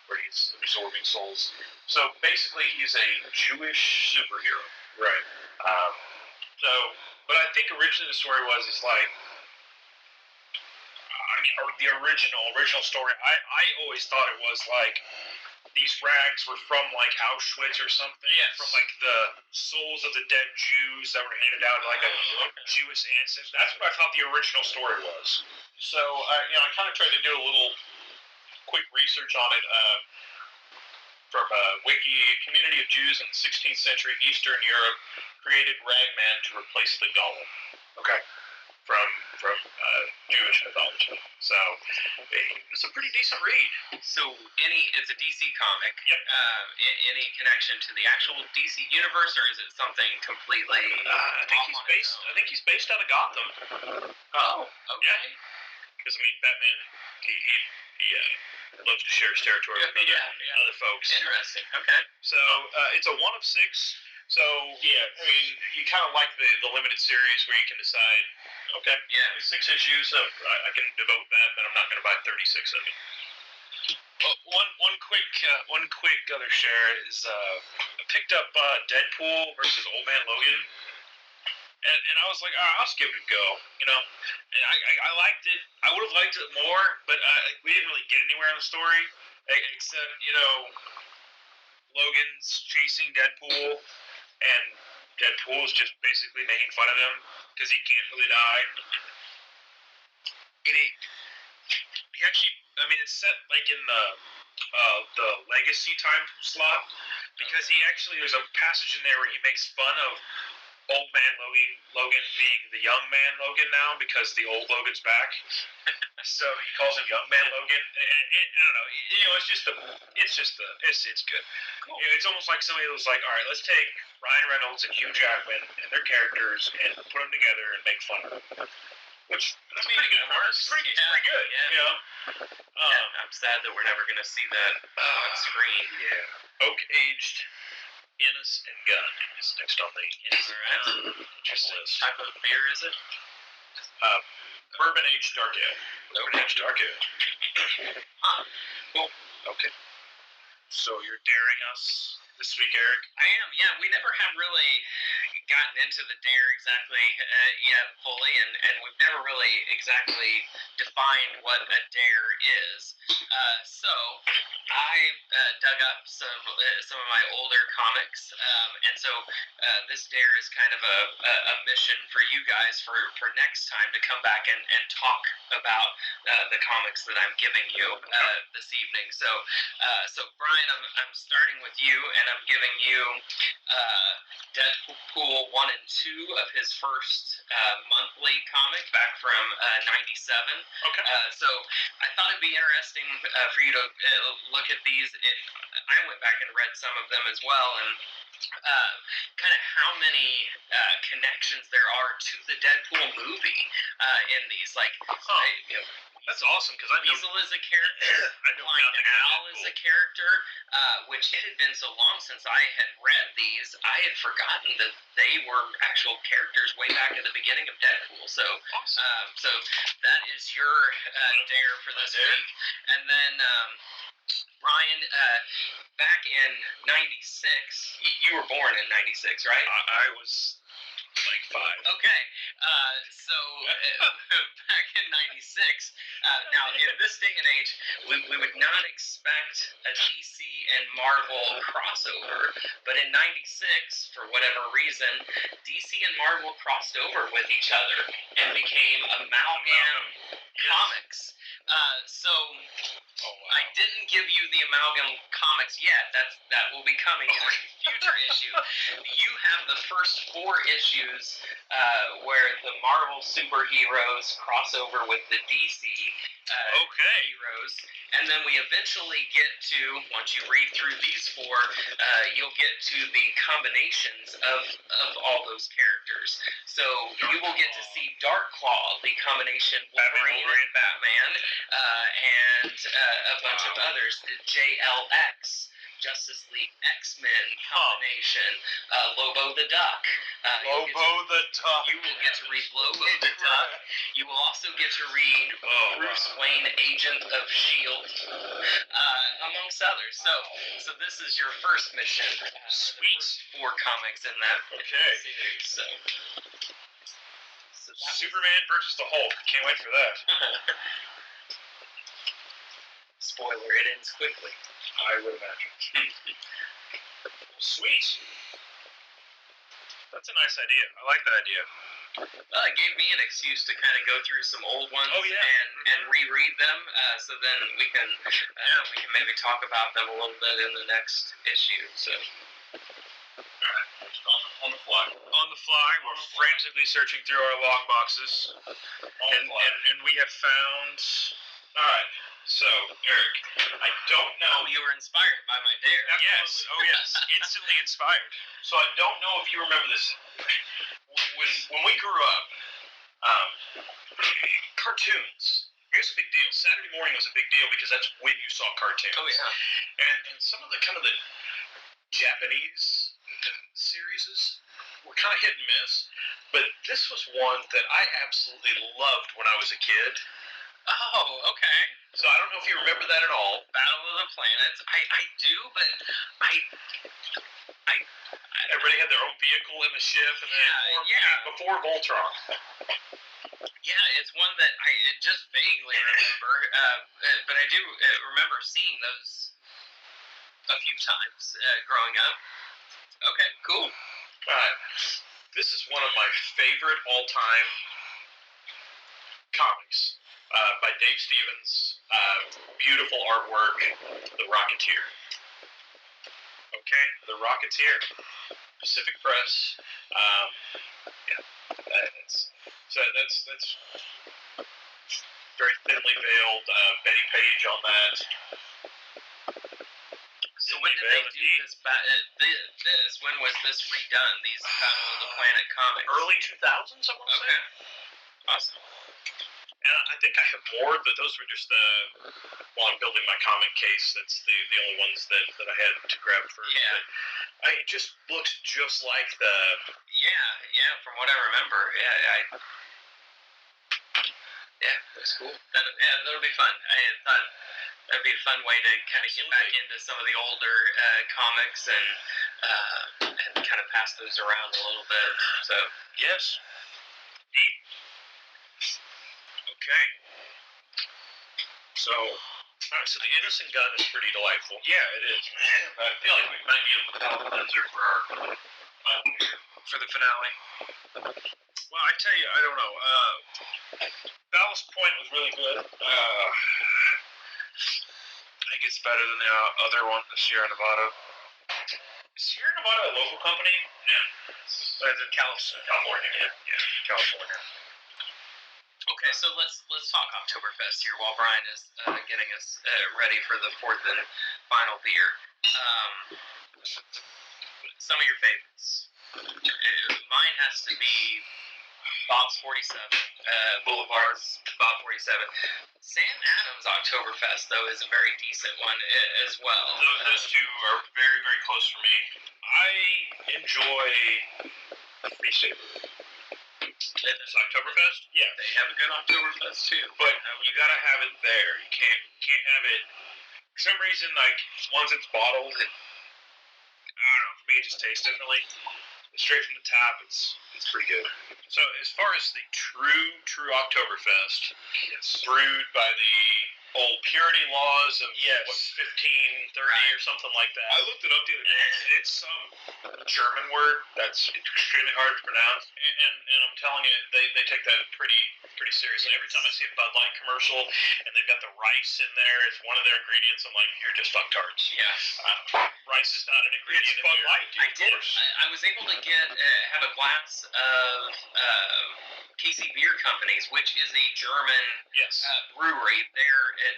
where he's absorbing souls. So basically, he's a Jewish superhero. Right. But I think originally the story is like, the original story, I always thought it was like these rags were from like Auschwitz or something. Yes. From like the souls of the dead Jews that were handed out like a Jewish ancestor. That's what I thought the original story was. So I kind of tried to do a little quick research on it from Wiki. A community of Jews in 16th century Eastern Europe created Ragman to replace the Golem. Okay. From Jewish mythology. So it's a pretty decent read. So it's a DC comic. Yep. Any connection to the actual DC universe, or is it something completely? I think he's based out of Gotham. Oh, okay. Yeah. Because Batman, he loves to share his territory with other folks. Interesting. Okay. So it's a 1 of 6. So yeah, you kind of like the limited series where you can decide, okay, 6 issues, so I can devote that, but I'm not going to buy 36 of it. Well, one quick other share is I picked up Deadpool versus Old Man Logan, and I was like, I'll just give it a go, and I liked it. I would have liked it more, but we didn't really get anywhere in the story, except Logan's chasing Deadpool. And Deadpool is just basically making fun of him because he can't really die. And he actually, it's set like in the legacy time slot because there's a passage in there where he makes fun of Old Man Logan being the young man Logan now because the old Logan's back. So he calls him Young Man Logan. I don't know. It's good. Cool. It's almost like somebody was like, all right, let's take Ryan Reynolds and Hugh Jackman and their characters and put them together and make fun of them. Which, I mean, pretty good. It's pretty good. Yeah. You know? I'm sad that we're never going to see that on screen. Yeah. Oak-aged Innis and Gunn is next on the list. What type of beer is it? Bourbon-aged dark ale. Bourbon-aged dark ale. Cool. Okay. So you're daring us this week, Eric? I am, yeah. We never have really gotten into the dare exactly yet fully, and we've never really exactly defined what a dare is. So I dug up some of my older comics, and so this dare is kind of a mission for you guys for next time to come back and talk about the comics that I'm giving you this evening. So Brian, I'm starting with you, and I'm giving you Deadpool 1 and 2 of his first monthly comic back from '97. Okay. So I thought it'd be interesting for you to look at these. I went back and read some of them as well, and kind of how many connections there are to the Deadpool movie in these. Like, that's awesome because I know Weasel is a character. I know nothing Al about is a character, which it had been so long since I had read these, I had forgotten that they were actual characters way back at the beginning of Deadpool. So, so that is your dare for this week. And then, Ryan, back in '96, you were born in '96, right? I was like 5. Okay, so back in '96, now in this day and age, we would not expect a DC and Marvel crossover, but in '96, for whatever reason, DC and Marvel crossed over with each other and became amalgam comics. So I didn't give you the amalgam comics yet. That will be coming in a future issue. You have the first 4 issues where the Marvel superheroes cross over with the DC heroes, and then we eventually get to, once you read through these 4, you'll get to the combinations of all those characters. So you will get to see Darkclaw, the combination Wolverine and Batman, and a bunch of others, the JLX, Justice League X-Men combination, Lobo the Duck. Lobo the Duck. You will get to read Lobo the Duck. You will also get to read Bruce Wayne, Agent of S.H.I.E.L.D., amongst others. So this is your first mission. Sweet. 4 comics in that series. So Superman versus the Hulk. Can't wait for that. Spoiler, it ends quickly. I would imagine. Sweet. That's a nice idea. I like that idea. Well, it gave me an excuse to kind of go through some old ones and reread them, so then we can maybe talk about them a little bit in the next issue. So. On the fly. On the fly, we're frantically searching through our log boxes, and we have found. All right. So, Eric, I don't know. You were inspired by my dare. Yes. Oh, yes. Instantly inspired. So I don't know if you remember this. When we grew up, cartoons. Here's a big deal. Saturday morning was a big deal because that's when you saw cartoons. Oh yeah. And some of the kind of the Japanese series were kind of hit and miss, but this was one that I absolutely loved when I was a kid. Oh, okay. So I don't know if you remember that at all. Battle of the Planets. I do, but I everybody had their own vehicle in the ship, and before Voltron. Yeah, it's one that I just vaguely remember, but I do remember seeing those a few times growing up. Okay, cool. This is one of my favorite all-time comics. By Dave Stevens, beautiful artwork, The Rocketeer. Okay, The Rocketeer. Pacific Press. That's very thinly veiled. Betty Page on that. So when did they do this? When was this redone? These Battle of the Planet comics? Early 2000s, I want to say. Awesome. And I think I have more, but those were just while I'm building my comic case. That's the only ones that I had to grab first. Yeah. But it just looks just like the. Yeah. From what I remember, yeah, that's cool. That'll be fun. I thought that'd be a fun way to kind of get back into some of the older comics and kind of pass those around a little bit. So yes. Okay. So the Innis and Gunn is pretty delightful. Yeah, it is. I feel like we might be able to have a cleanser for the finale. Well, I tell you, I don't know. Ballast Point was really good. I think it's better than the other one, the Sierra Nevada. Is Sierra Nevada a local company? Yeah. It's in California. Yeah, California. Okay, so let's talk Oktoberfest here while Brian is getting us ready for the fourth and final beer. Some of your favorites. Mine has to be Bob's 47, Boulevard's Bob 47. Sam Adams Oktoberfest, though, is a very decent one as well. Those two are very, very close for me. I enjoy Free Saber. It's Oktoberfest? Yeah, they have a good Oktoberfest too. But you gotta have it there. You can't have it. For some reason, like once it's bottled, I don't know. For me, it just tastes differently. Straight from the tap, it's pretty good. So as far as the true Oktoberfest, yes, brewed by the old purity laws of yes, 1530 or something like that. I looked it up the other day. It's some German word that's extremely hard to pronounce. And I'm telling you, they take that pretty seriously. Every time I see a Bud Light commercial and they've got the rice in there as one of their ingredients, I'm like, you're just fucktards. Yeah. Rice is not an ingredient. It's Bud Light, dude. I did. I was able to have a glass of Casey Beer Company's, which is a German brewery.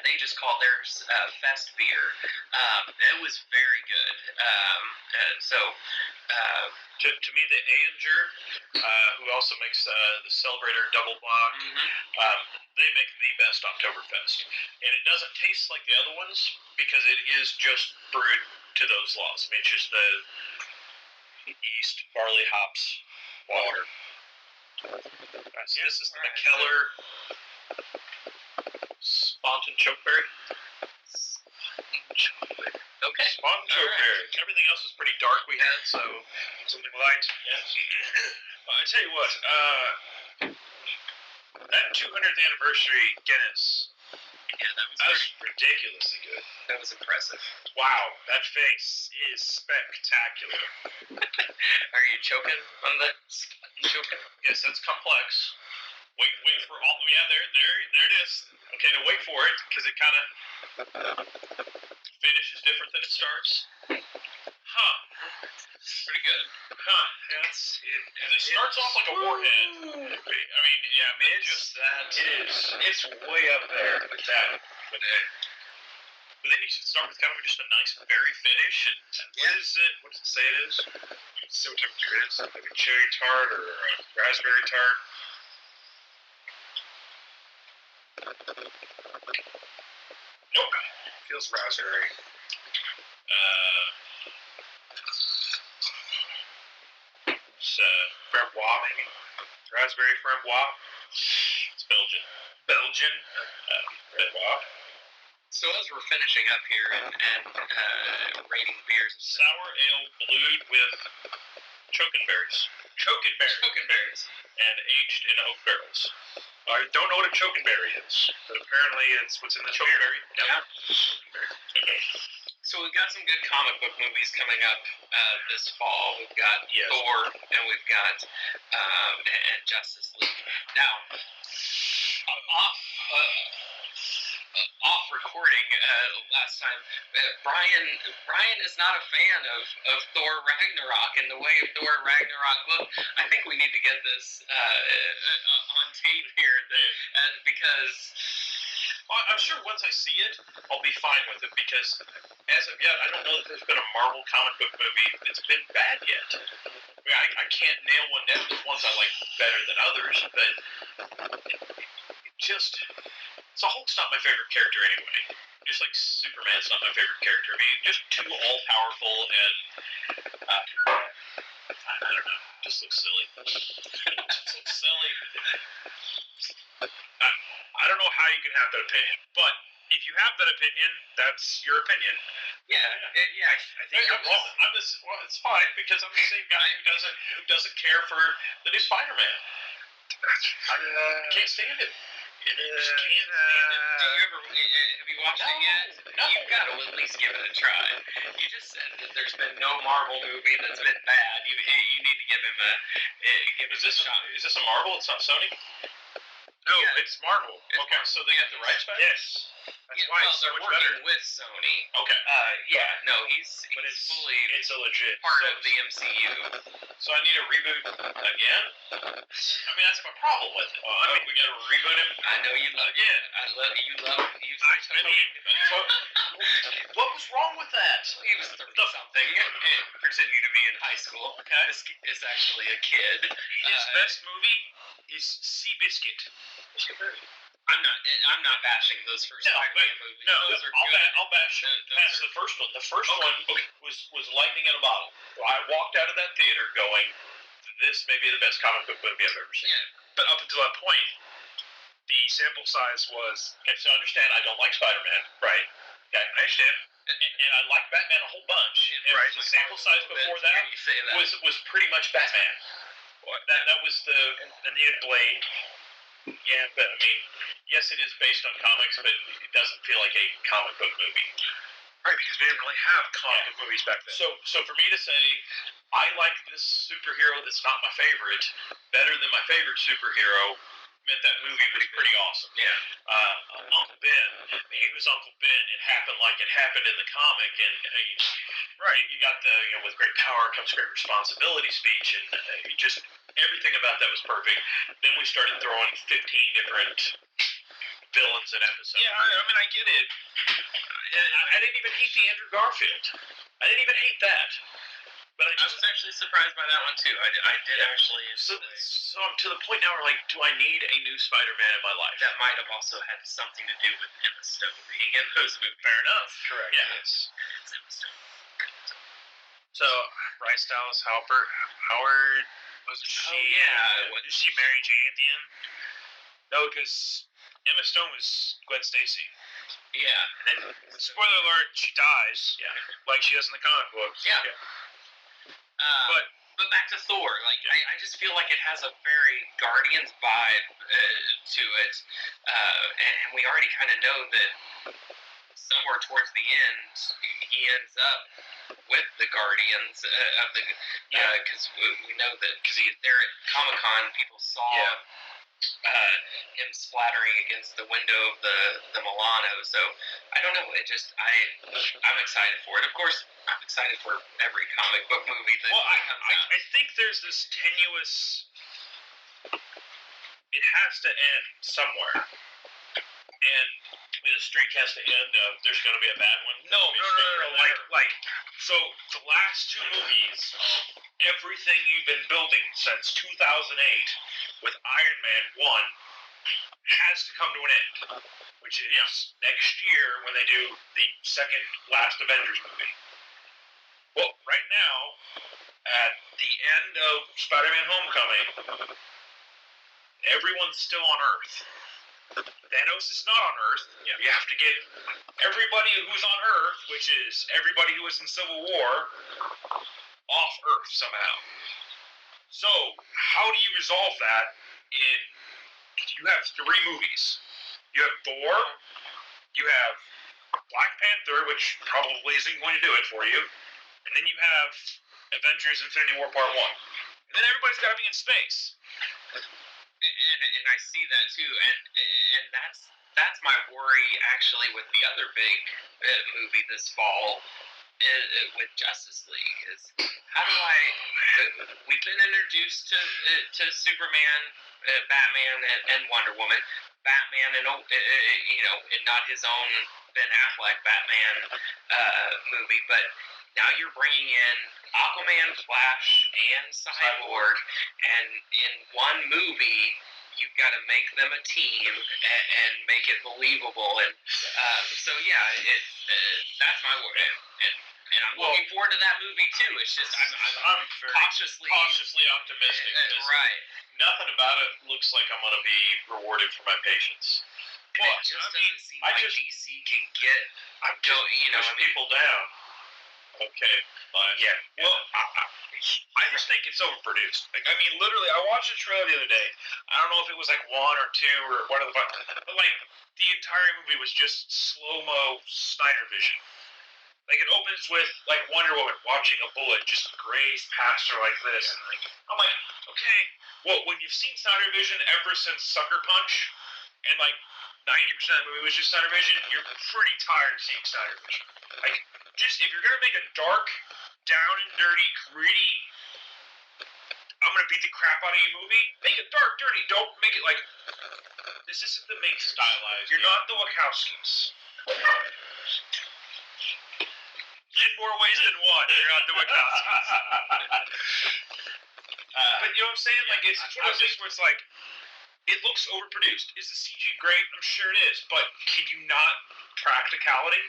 They just call theirs Fest beer. It was very good. To me, the Ayinger, who also makes the Celebrator Double Block, they make the best Oktoberfest. And it doesn't taste like the other ones because it is just brewed to those laws. I mean, it's just the yeast, barley, hops, water. So this is the McKellar Spontan Chokeberry. Okay. Spontan Chokeberry. Right. Everything else was pretty dark we had, so something light. Yes. I tell you what, that 200th anniversary Guinness. Yeah, that was ridiculously good. That was impressive. Wow, that face is spectacular. Are you choking on that? Choking? Yes, that's complex. Wait for all. Yeah, there it is. Okay, now wait for it because it kind of finishes different than it starts. Huh? Pretty good. Huh? Yeah, it starts off like a warhead. I mean, it's just that. It's way up there with that. But then you should start with kind of just a nice berry finish. And what is it? What does it say it is? So what temperature it is? Like a cherry tart or a raspberry tart? Nope. Feels raspberry. Framboise, maybe? Raspberry framboise? It's Belgian. Belgian? Framboise. So as we're finishing up here and rating beers, sour ale brewed with chokenberries. Chokenberries. And aged in oak barrels. I don't know what a chokenberry is, but apparently it's what's in the chokenberry. Yeah. So we've got some good comic book movies coming up this fall. We've got Thor and we've got and Justice League. Now, off recording last time, Brian is not a fan of Thor Ragnarok and the way Thor Ragnarok looked. I think we need to get this on tape here because. Well, I'm sure once I see it, I'll be fine with it because, as of yet, I don't know that there's been a Marvel comic book movie that's been bad yet. I mean, I can't nail one down. There's ones I like better than others, but so Hulk's not my favorite character anyway. Just like Superman's not my favorite character. I mean, just too all-powerful and, I don't know, just looks silly. Just looks silly. I don't know how you can have that opinion, but if you have that opinion, that's your opinion. Yeah. I think you're wrong. Well, it's fine because I'm the same guy who doesn't care for the new SpiderMan. I can't stand it. I just can't stand it. Have you watched it yet? No. You've got to at least give it a try. You just said that there's been no Marvel movie that's been bad. You need to give him a shot. Is this a Marvel? It's not Sony? No, it's Marvel. Okay, so they got the rights back? Yes. That's why it's so they're much working better. with Sony. Okay. He's fully it's a legit part of the MCU. So I need a reboot again? I mean, that's my problem with it. I mean, we got to reboot him. I know you love it. I love you. What was wrong with that? He was 30-something, pretending to be in high school. This is actually a kid. His best movie is Seabiscuit. I'm not bashing those first Spider-Man movies. No, those are good. I'll bash past the first one. The first one was lightning in a bottle. I walked out of that theater going, this may be the best comic book movie I've ever seen. Yeah. But up until that point, the sample size was... Okay, so understand, I don't like Spider-Man. Right. Okay, I understand. And I like Batman a whole bunch. And right. The sample size before that was pretty much Batman. That was the... And you had Blade. Yeah, but I mean, yes, it is based on comics, but it doesn't feel like a comic book movie. Right, because we didn't really have comic book movies back then. So for me to say, I like this superhero that's not my favorite better than my favorite superhero meant that movie was pretty awesome. Yeah. Uncle Ben, he was Uncle Ben. It happened like it happened in the comic, and right, you got the with great power comes great responsibility speech, and just everything about that was perfect. Then we started throwing 15 different villains in episodes. Yeah, I mean, I get it. I didn't even hate the Andrew Garfield. I didn't even hate that. But I was actually surprised by that one too. I did actually. So I'm to the point now where like, do I need a new Spider-Man in my life? That might have also had something to do with Emma Stone being in those movies. Fair enough. Correct. Yeah. It's Emma Stone. So Bryce Dallas Howard wasn't she? Oh yeah. Did she marry Jane at the end? No, because Emma Stone was Gwen Stacy. Yeah. And then, spoiler alert, she dies. Yeah. Like she does in the comic books. Yeah. But back to Thor, like I just feel like it has a very Guardians vibe to it, and we already kind of know that somewhere towards the end he ends up with the Guardians of the because we know that because there at Comic-Con people saw him splattering against the window of the Milano. So I don't know. I'm excited for it. Of course, I'm excited for every comic book movie that comes out. I think there's this tenuous. It has to end somewhere. And the streak has to end. There's going to be a bad one. No. Like, so the last two movies, everything you've been building since 2008 with Iron Man 1 has to come to an end, which is next year when they do the second last Avengers movie. Well, right now, at the end of Spider-Man Homecoming, everyone's still on Earth. Thanos is not on Earth. Yeah. You have to get everybody who's on Earth, which is everybody who was in Civil War, off Earth somehow. So, how do you resolve that you have three movies. You have Thor, you have Black Panther, which probably isn't going to do it for you, and then you have Avengers Infinity War Part 1. And then everybody's got to be in space. And I see that too, and that's my worry actually with the other big movie this fall. With Justice League is how do we've been introduced to Superman, Batman, and Wonder Woman. Batman and and not his own Ben Affleck Batman movie, but now you're bringing in Aquaman, Flash, and Cyborg, and in one movie you've got to make them a team and make it believable, and so yeah, that's my worry. And I'm looking forward to that movie too. It's just I'm very cautiously optimistic. Right. Nothing about it looks like I'm going to be rewarded for my patience. Well, it just doesn't seem like DC can get people down. Okay. Yeah. Well, I just think it's overproduced. Like, I mean, literally, I watched a trailer the other day. I don't know if it was like 1 or 2 or one of the, but like the entire movie was just slow-mo Snyder vision. Like, it opens with, like, Wonder Woman watching a bullet just graze past her like this. And, like, I'm like, okay, well, when you've seen Snyder Vision ever since Sucker Punch, and, like, 90% of the movie was just Snyder Vision, you're pretty tired of seeing Snyder Vision. Like, just, if you're going to make a dark, down and dirty, gritty, I'm going to beat the crap out of you movie, make it dark, dirty. Don't make it, like, this isn't the main stylized. You're not the Wachowskis. In more ways than one, you're not the Wachowskis. But you know what I'm saying? Like, it's one of those things where it's like, it looks overproduced. Is the CG great? I'm sure it is. But can you not practicality?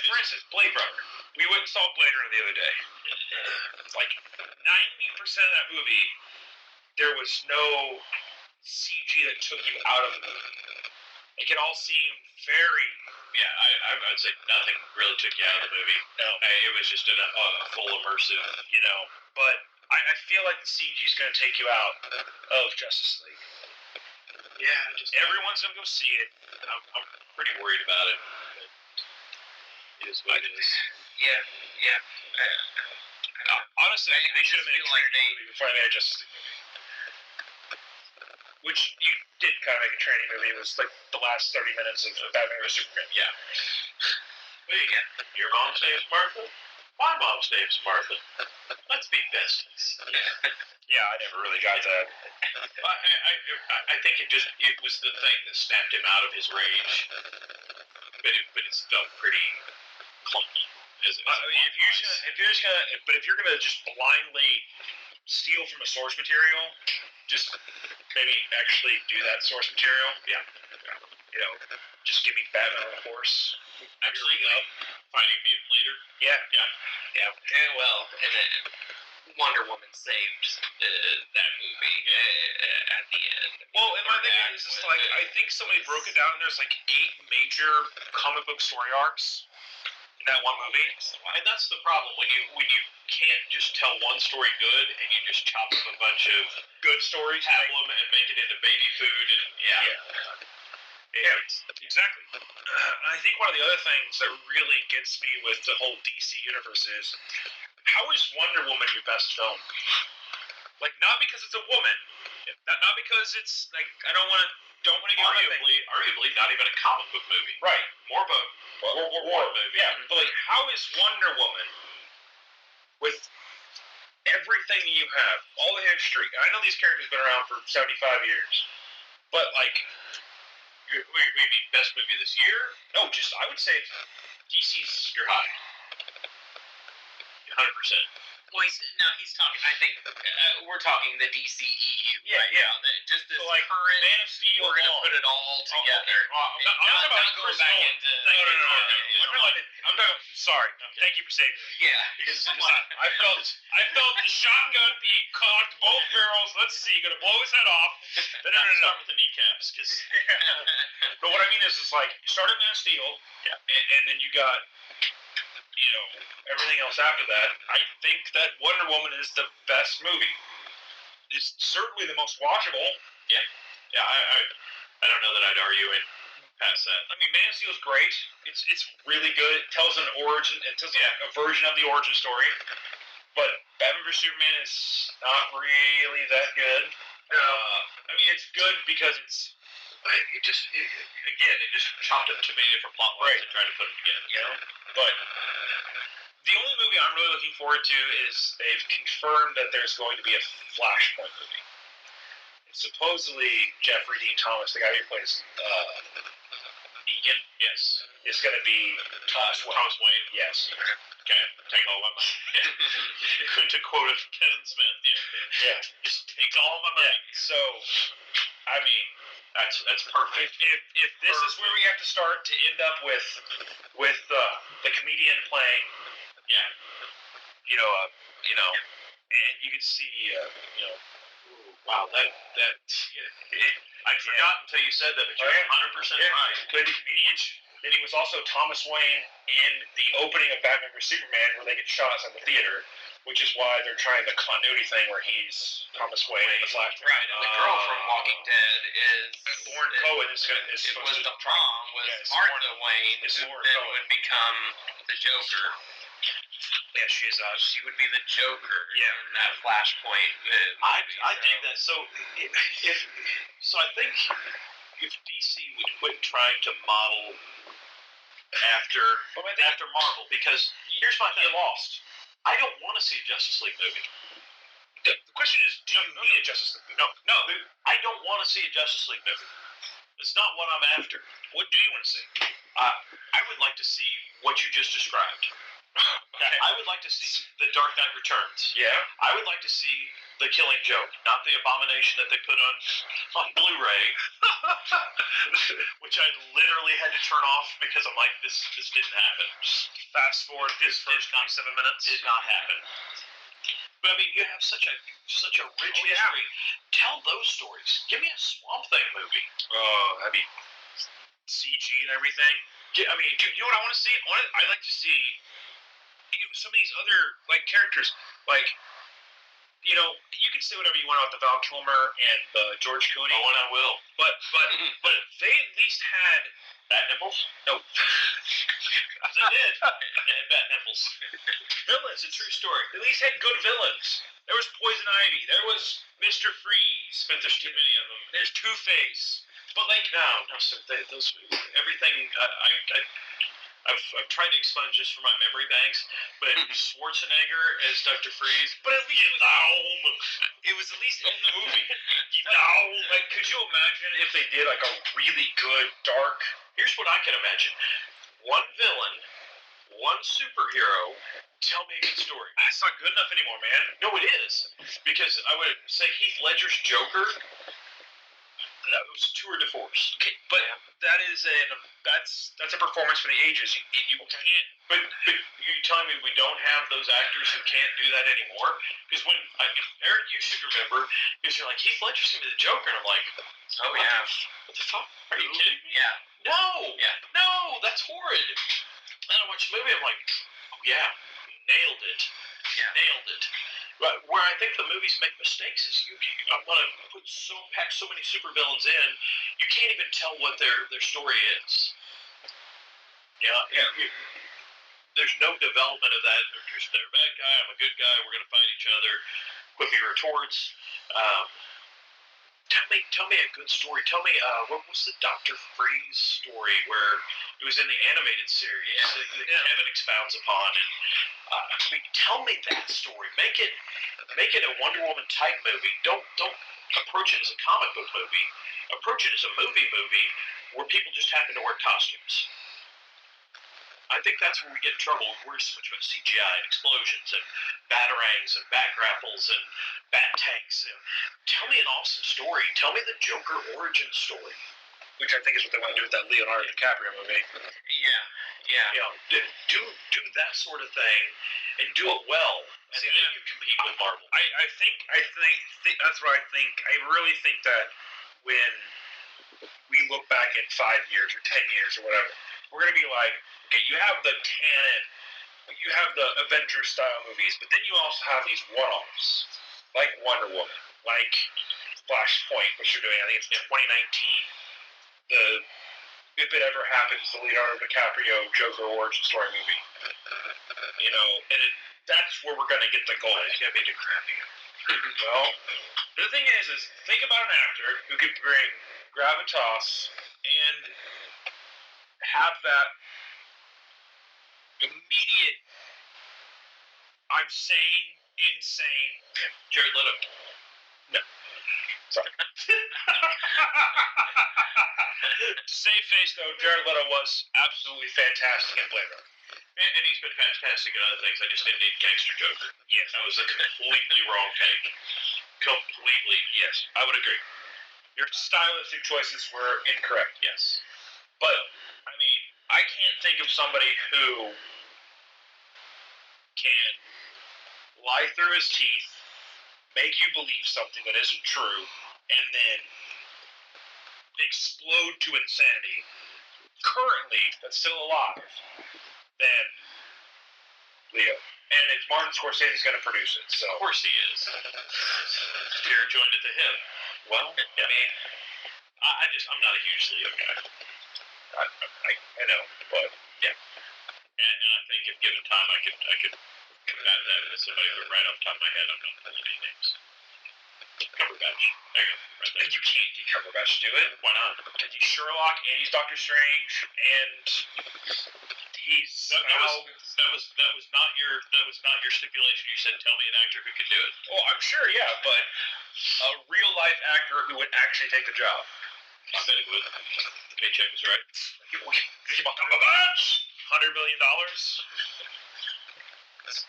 For instance, Blade Runner. We went and saw Blade Runner the other day. Like, 90% of that movie, there was no CG that took you out of the movie. Like, it all seemed very... Yeah, I'd say nothing really took you out of the movie. No. It was just a full immersive, But I feel like the CG is going to take you out of Justice League. Yeah, everyone's going to go see it. I'm pretty worried about it. It is what it is. Yeah. Honestly, I think they should have made a training movie before they made a Justice League movie. Which you did kind of make a training movie. It was like the last 30 minutes of Batman vs Superman. Yeah. Wait, your mom's name's Martha? My mom's name's Martha. Let's be besties. Yeah, I never really got that. I think it was the thing that snapped him out of his rage. But it felt pretty clunky. If you're gonna just blindly steal from a source material, just maybe actually do that source material. Yeah. Just give me Batman on a horse. Absolutely. Finding mutant leader. Yeah. Well, and then Wonder Woman saved that movie at the end. Well, and my thing is like, I think somebody broke it down, and there's like 8 major comic book story arcs in that one movie. And that's the problem when you can't just tell one story good and you just chop up a bunch of good stories, have them and make it into baby food and exactly. I think one of the other things that really gets me with the whole DC universe is, how is Wonder Woman your best film? Like, not because it's a woman, not because it's like I don't want to get arguably not even a comic book movie, right? More of a war movie. Yeah, but like, how is Wonder Woman with everything you have, all the history? I know these characters have been around for 75 years, but like. You mean best movie this year? No, just I would say DC's your high. 100%. Well, he's talking. I think we're talking the DCEU. Yeah, right now. Just this like current. Man of Steel. We're gonna put it all together. I'm not going back into. No. I'm talking. Sorry. Okay. Thank you for saving me. Yeah. Because I felt the shotgun being cocked, both barrels. Let's see. Gonna blow his head off. No. Start with the kneecaps, because. But what I mean is like you started Man of Steel. Yeah. And then you got. Everything else after that, I think that Wonder Woman is the best movie. It's certainly the most watchable. Yeah, I don't know that I'd argue in past that. I mean, Man of Steel is great. It's really good. It tells an origin. It tells a version of the origin story. But Batman vs Superman is not really that good. No. I mean, it's good because it's it just chopped up too many different plot lines and tried to put them together. You know, but the only movie I'm really looking forward to is they've confirmed that there's going to be a Flashpoint movie. And supposedly Jeffrey Dean Thomas, the guy who plays Negan, Yes. is going to be Thomas Wayne. Yes. Okay, take all my money. To quote Kevin Smith, Yeah. just take all my money. So, I mean, That's perfect. if this is where we have to start to end up with the comedian playing, and you can see, Wow, I forgot until you said that, but you're 100% right. Played the comedian. Then he was also Thomas Wayne in the opening of Batman vs Superman, where they get shot outside the theater, which is why they're trying the continuity thing where he's Thomas Wayne in the Flash. Right, and the girl from Walking Dead is Lauren Cohen is it supposed was to the prom was Martha Wayne, It's who Lauren then Cohen. would become the Joker. Yeah, she is. She would be the Joker Yeah. in that Flashpoint movie. I dig that. So I think if DC would quit trying to model after Marvel, because here's my thing. You lost. I don't want to see a Justice League movie. The question is, do you need a Justice League movie? No, I don't want to see a Justice League movie. It's not what I'm after. What do you want to see? I would like to see what you just described. I would like to see The Dark Knight Returns. Yeah. I would like to see The Killing Joke, not the abomination that they put on Blu-ray, which I literally had to turn off because I'm like, this didn't happen. Fast forward this first 7 minutes. Did not happen. But I mean, you have such a rich history. Tell those stories. Give me a Swamp Thing movie. I mean, CG and everything. I mean, Dude, you know what I want to see? I'd like to see some of these other characters. You can say whatever you want about the Val Kilmer and George Clooney. Oh, and I will. But they at least had Bat Nipples? no They did. And Bat Nipples. villains. It's a true story. They at least had good villains. There was Poison Ivy. There was Mr. Freeze. But there's too many of them. There's Two-Face. But No, so those everything. I've tried to expunge this from my memory banks, but Schwarzenegger as Dr. Freeze. But at least it was at least in the movie. Could you imagine if they did a really good dark? Here's what I can imagine: one villain, one superhero. Tell me a good story. That's not good enough anymore, man. No, it is, because I would say Heath Ledger's Joker. That was tour de force. Okay, but that's a performance for the ages. You can't. But you're telling me we don't have those actors who can't do that anymore? Because Eric, you should remember, because you're like, Heath Ledger's gonna be the Joker, and I'm like, Oh yeah. what the fuck? Are you kidding me? Yeah. No. Yeah. No, that's horrid. And I watch the movie, I'm like, oh yeah, nailed it. Yeah. Nailed it. But where I think the movies make mistakes is I want to pack so many supervillains in, you can't even tell what their story is. There's no development of that. They're a bad guy, I'm a good guy, we're going to fight each other. Quippy retorts. Tell me a good story. Tell me, what was the Dr. Freeze story where it was in the animated series that Kevin expounds upon? And tell me that story. Make it a Wonder Woman type movie. Don't approach it as a comic book movie. Approach it as a movie where people just happen to wear costumes. I think that's where we get in trouble. We worry so much about CGI and explosions and batarangs and bat grapples and bat tanks. Tell me an awesome story. Tell me the Joker origin story. Which I think is what they want to do with that Leonardo DiCaprio movie. Yeah. Do that sort of thing and do it well. And then you compete with Marvel. I think that's what I think. I really think that when we look back in 5 years or 10 years or whatever, we're going to be like, okay, you have the canon, you have the Avengers style movies, but then you also have these one-offs, like Wonder Woman, like Flashpoint, which you're doing, I think it's 2019. If it ever happens, the Leonardo DiCaprio Joker origin story movie. And that's where we're going to get the goal. It's going to be DiCaprio. Well, the thing is think about an actor who could bring gravitas and have that immediate, I'm sane, insane. Jared Leto. No. Sorry. Save face though, Jared Leto was absolutely fantastic in Blade Runner. And he's been fantastic in other things. I just didn't need Gangster Joker. Yes. That was a completely wrong take. Completely. Yes, I would agree. Your stylistic choices were incorrect, yes. But, I mean, I can't think of somebody who can lie through his teeth, make you believe something that isn't true, and then explode to insanity. Currently, that's still alive. Then Leo. And it's Martin Scorsese's going to produce it, so. Of course he is. You're joined at the hip. Well, I mean, I'm not a huge Leo guy. I know, but yeah. And I think if given time, I could combat that with somebody, but right off the top of my head, I'm not pulling any names. Cumberbatch. There you go. Right there. You can't get Cumberbatch to do it. Why not? Because he's Sherlock and he's Doctor Strange and he's that was not your stipulation. You said tell me an actor who could do it. Oh, I'm sure, yeah, but a real life actor who would actually take the job. I bet he would. The paycheck was right. Cumberbatch! $100 million.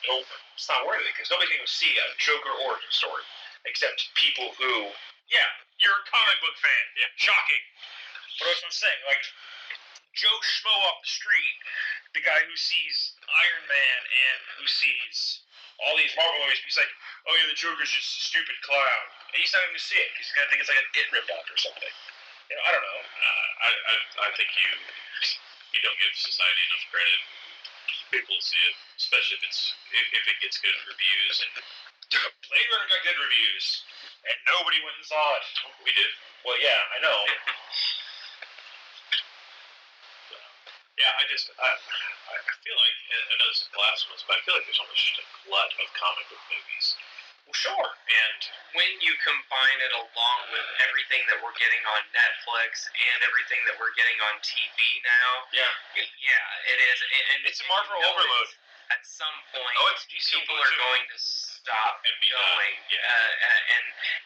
Nope, it's not worth it because nobody can see a Joker origin story except people who, yeah, you're a comic book fan. Yeah. Shocking. But that's what I'm saying. Like, Joe Schmo off the street, the guy who sees Iron Man and who sees all these Marvel movies, he's like, oh yeah, the Joker's just a stupid clown. And he's not even going to see it. He's going to think it's like an It ripoff or something. You know, I don't know. I think you don't give society enough credit. People will see it, especially if it gets good reviews. And Blade Runner got good reviews, and nobody went and saw it. We did. Well, yeah, I know. Yeah, I feel like, I know this is blasphemous, but I feel like there's almost just a glut of comic book movies. Well, sure. And when you combine it along with everything that we're getting on Netflix and everything that we're getting on TV now, Yeah, it is. And it's a Marvel overload. At some point, DC people are going to stop and be going. done.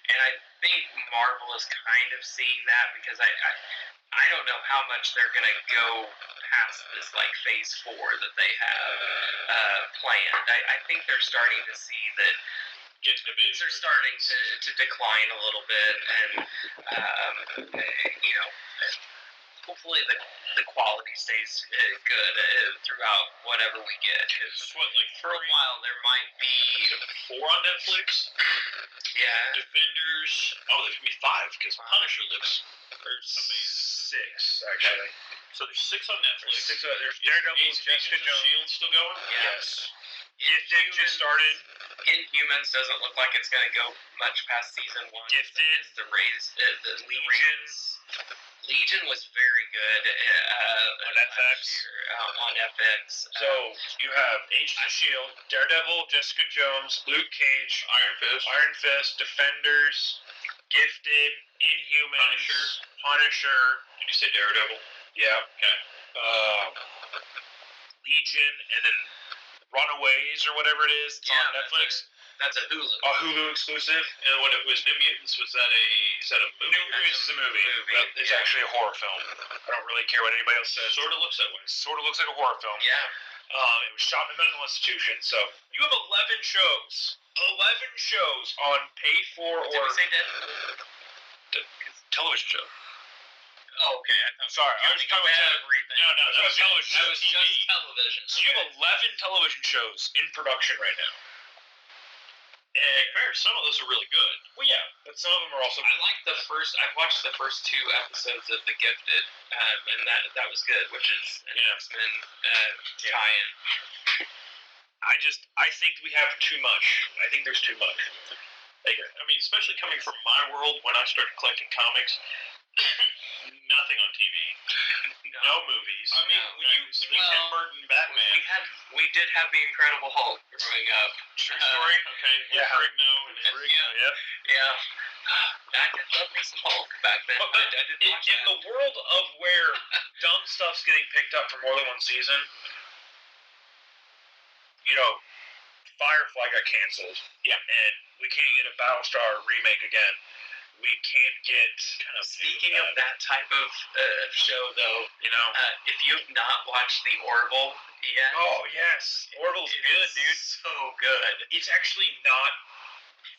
And I think Marvel is kind of seeing that because I don't know how much they're going to go past this like phase 4 that they have planned. I think they're starting to see that things are starting to decline a little bit, and hopefully the quality stays good throughout whatever we get. It's what, like for a while there might be 4 on Netflix. Yeah. Defenders. Oh, there's gonna be 5 because Punisher looks There's amazing. 6 actually. So there's 6 on Netflix. There's Daredevil, Jessica Jones. Shield still going? Yes. Gifted just started. Inhumans doesn't look like it's going to go much past season 1. Gifted. The Legion was very good On FX. On FX. So you have Agents of S.H.I.E.L.D., Daredevil, Jessica Jones, Luke Cage, Iron Fist, Defenders, Gifted, Inhumans, Punisher. Did you say Daredevil? Yeah. Okay. Legion, and then Runaways or whatever it is. It's on Netflix. That's a Hulu. A Hulu exclusive. And when it was New Mutants, is that a movie? New Mutants is a movie. It's actually a horror film. I don't really care what anybody else says. Sort of looks that way. Sort of looks like a horror film. Yeah. It was shot in a mental institution. So you have 11 shows. 11 shows on paid for or Did we say Deadpool? television show. Oh, okay. Sorry, I was talking about everything. No, that was television. That was just television. So you have 11 television shows in production right now. And fair, some of those are really good. Well, yeah, but some of them are also. I watched the first 2 episodes of The Gifted, and that was good, which is an X-Men tie-in. I think we have too much. I think there's too much. Like, I mean, especially coming from my world, when I started collecting comics, nothing on TV. No movies. I mean, Tim Burton, Batman. We did have the Incredible Hulk growing up. True story. Okay. Yeah. Rigno and Rigno. Yep. Yeah. I did love me some Hulk back then. But I did watch in that. the world of where dumb stuff's getting picked up for more than one season, you know, Firefly got canceled. Yeah. And we can't get a Battlestar remake again. We can't get kind of speaking of that type of show, though, you know, if you have not watched The Orville yet, oh yes, Orville's good, dude. So good. It's actually not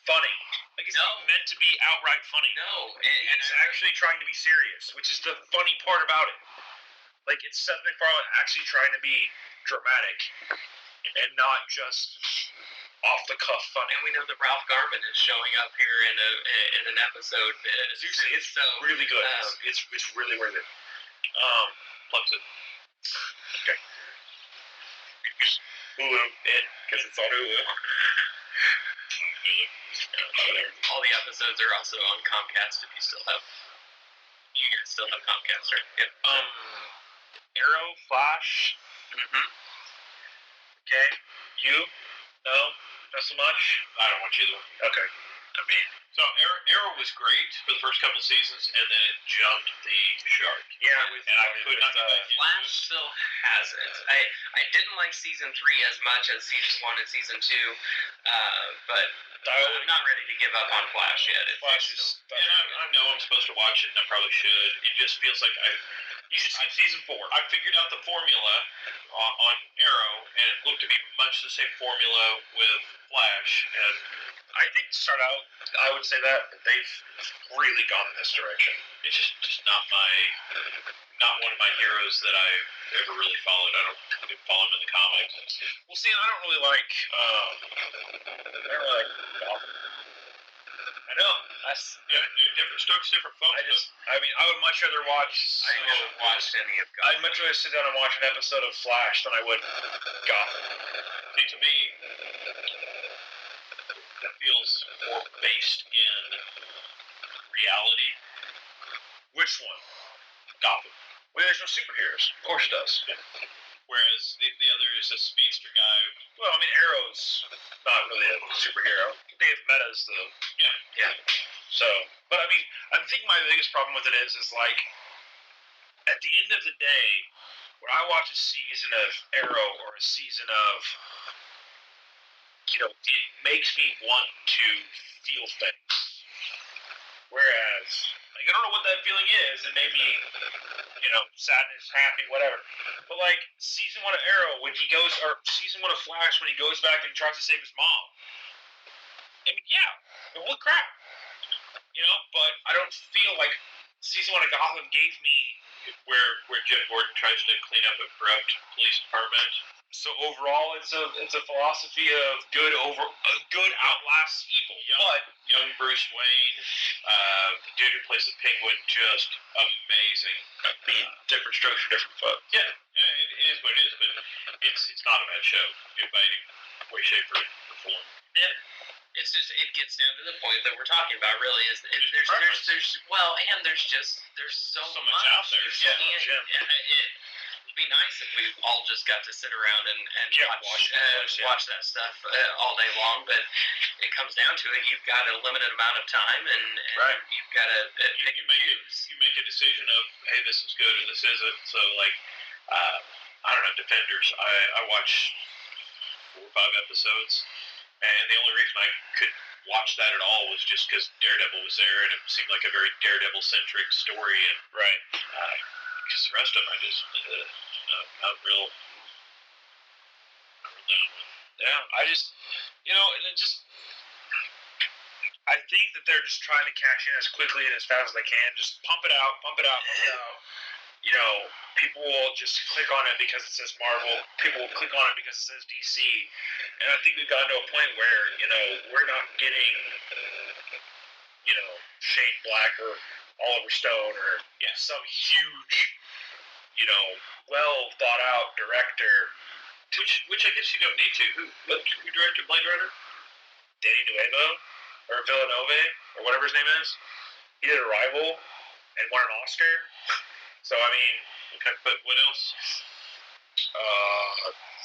funny. Like it's not meant to be outright funny. No, it's actually trying to be serious, which is the funny part about it. Like it's Seth MacFarlane actually trying to be dramatic and not just off the cuff funny. And we know that Ralph Garman is showing up here in an episode. Seriously, it's so really good. It's really worth it. Plugs it. Okay. Hulu, because it's on Hulu. All the episodes are also on Comcast if you still have. You guys still have Comcast, right? Yep. Arrow, Flash. Mm-hmm. Okay. You? No? Not so much? I don't watch either one. Okay. I mean, so Arrow was great for the first couple of seasons, and then it jumped the shark. Yeah, and I could not get back into Flash still has it. I didn't like season 3 as much as season 1 and season 2, but I'm not ready to give up on Flash yet. Flash is, and I know I'm supposed to watch it, and I probably should. It just feels like you should see season 4. I figured out the formula on Arrow, and it looked to be much the same formula with Flash, and I think to start out, I would say that they've really gone in this direction. It's just not one of my heroes that I ever really followed. I didn't follow him in the comics. Well, see, I don't really like Gotham. I know. Different strokes, different folks. I would much rather watch. I haven't watched any of Gotham. I'd much rather sit down and watch an episode of Flash than I would Gotham. See, to me, that feels more based in reality. Which one? Gotham. Well, there's no superheroes. Of course it does. Yeah. Whereas the other is a speedster guy. Well, I mean, Arrow's not really a superhero. Dave Meta's though. Yeah. So, but I mean, I think my biggest problem with it is like, at the end of the day, when I watch a season of Arrow or a season of, it makes me want to feel things. Whereas, like, I don't know what that feeling is. It may be, sadness, happy, whatever. But like season 1 of Arrow, or season 1 of Flash, when he goes back and tries to save his mom. I mean, yeah, holy crap. But I don't feel like season 1 of Gotham gave me where Jim Gordon tries to clean up a corrupt police department. So overall, it's a philosophy of good outlasts evil. Young Bruce Wayne, the dude who plays the Penguin, just amazing. I mean, different strokes for different folks. Yeah, it is what it is, but it's not a bad show by any way, shape, or form. Yeah. It's just, it gets down to the point that we're talking about, really, is there's so much out there. It'd be nice if we all just got to sit around and watch that stuff all day long, but it comes down to it. You've got a limited amount of time, and you've got to pick and choose. You make a decision of, hey, this is good or this isn't. So, like, I don't know, Defenders. I watched 4 or 5 episodes. And the only reason I could watch that at all was just because Daredevil was there, and it seemed like a very Daredevil-centric story. And because the rest of them, I just not real down with. Yeah, I think that they're just trying to cash in as quickly and as fast as they can. Just pump it out. People will just click on it because it says Marvel. People will click on it because it says DC. And I think we've gotten to a point where, we're not getting, Shane Black or Oliver Stone or some huge, well thought out director. Which I guess you don't need to. Who directed Blade Runner? Danny Nuevo or Villeneuve or whatever his name is. He did Arrival and won an Oscar. So I mean, okay, but what else?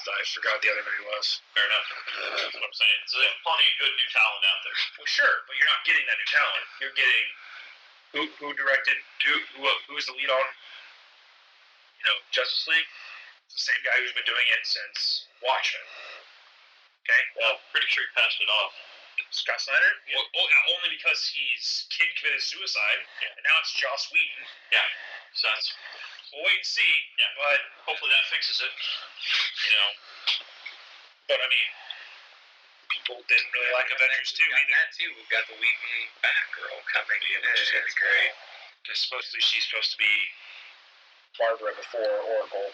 I forgot the other movie was. Fair enough. That's what I'm saying. So there's plenty of good new talent out there. Well, sure, but you're not getting that new talent. You're getting who directed, who's the lead on, Justice League. It's the same guy who's been doing it since Watchmen. Okay. Well, pretty sure he passed it off. Scott Snyder? Yeah. Well, only because his kid committed suicide, and now it's Joss Whedon. Yeah. So that's. We'll wait and see. Yeah. But hopefully that fixes it. But I mean, people didn't really like Avengers 2 either. That too. We've got the Wheaton Batgirl coming, which is gonna be great. Because she's supposed to be Barbara before Oracle.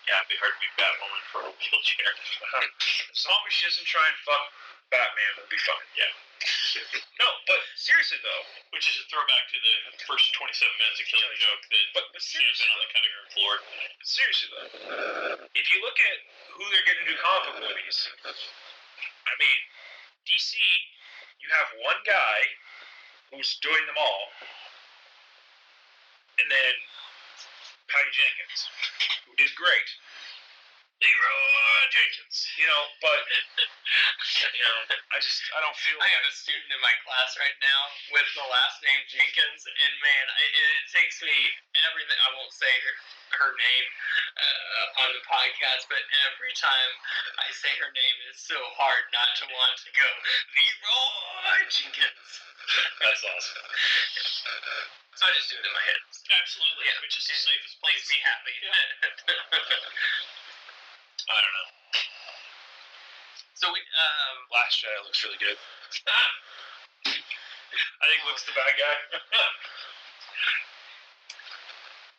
Yeah, it'd be hard to be Batwoman for a wheelchair. As long as she doesn't try and fuck Batman, it'll be fine. Yeah. No, but seriously though, which is a throwback to the first 27 minutes of Killing Joke that but should have been on the cutting room floor. Seriously though, if you look at who they're going to do comic book movies, I mean, DC, you have one guy who's doing them all, and then Patty Jenkins, who did great. Leroy Jenkins, but I don't feel. I have a student in my class right now with the last name Jenkins, and man, it takes me everything. I won't say her name on the podcast, but every time I say her name, it's so hard not to want to go Leroy Jenkins. That's awesome. So I just do it in my head. Absolutely, yeah. Which is the safest place. Makes me happy. I don't know. So we, Last Jedi looks really good. I think Luke's the bad guy.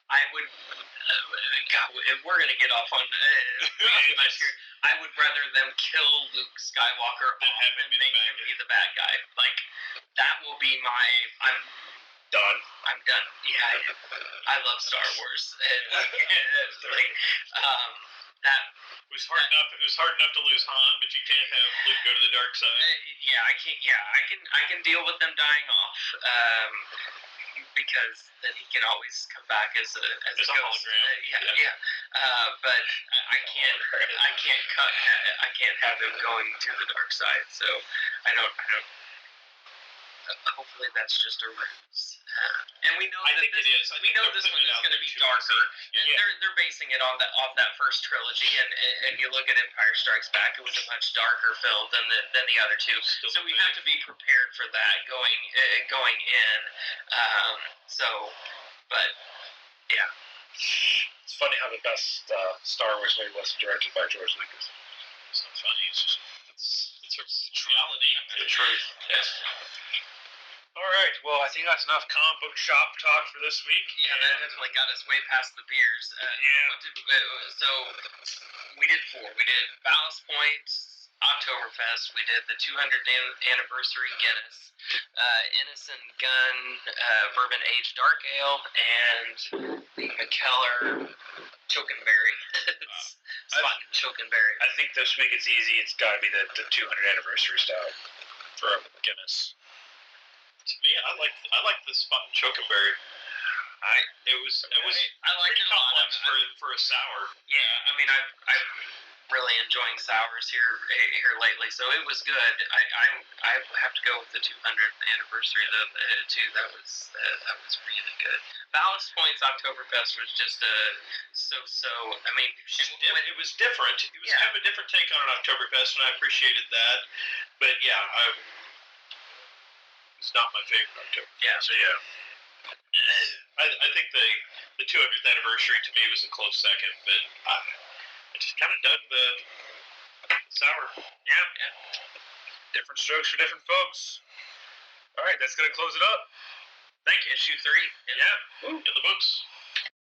I would, God, we're gonna get off on I would rather them kill Luke Skywalker off and make him be the bad guy. Like, that will be my, I'm done. Yeah, I love Star Wars. That it was hard enough. It was hard enough to lose Han, but you can't have Luke go to the dark side. Yeah, I can't. Yeah, I can deal with them dying off. Because then he can always come back as a ghost. Hologram. But I can't have him going to the dark side. So I don't. Hopefully that's just a ruse. And we know I think it is. We know this one is going to be darker. Yeah. They're basing it on off that first trilogy, and you look at Empire Strikes Back, it was a much darker film than the other two. So we have to be prepared for that going in. But yeah. It's funny how the best Star Wars movie wasn't directed by George Lucas. It's not funny. It's reality. The truth. Yes. All right. Well, I think that's enough comic book shop talk for this week. Yeah, that definitely got us way past the beers. So we did 4. We did Ballast Point, Oktoberfest. We did the 200th anniversary Guinness, Innis and Gunn Bourbon Aged Dark Ale, and the McKellar Chokenberry. Spot Chokenberry. I think this week it's easy. It's got to be the 200th anniversary stout from Guinness. To me, I like the Spot and Chokenberry. It was I like it a lot. for a sour. Yeah, I mean I've really enjoying sours here lately, so it was good. I have to go with the 200th anniversary too. That was really good. Ballast Point's Oktoberfest was just so. I mean, it was different. It was kind of a different take on an Oktoberfest, and I appreciated that. But yeah, it's not my favorite October. Yeah. So yeah, I think the 200th anniversary to me was a close second, but I just kind of dug the sour. Yeah. Different strokes for different folks. All right, that's gonna close it up. Thank you. Issue 3. Yeah. In the books.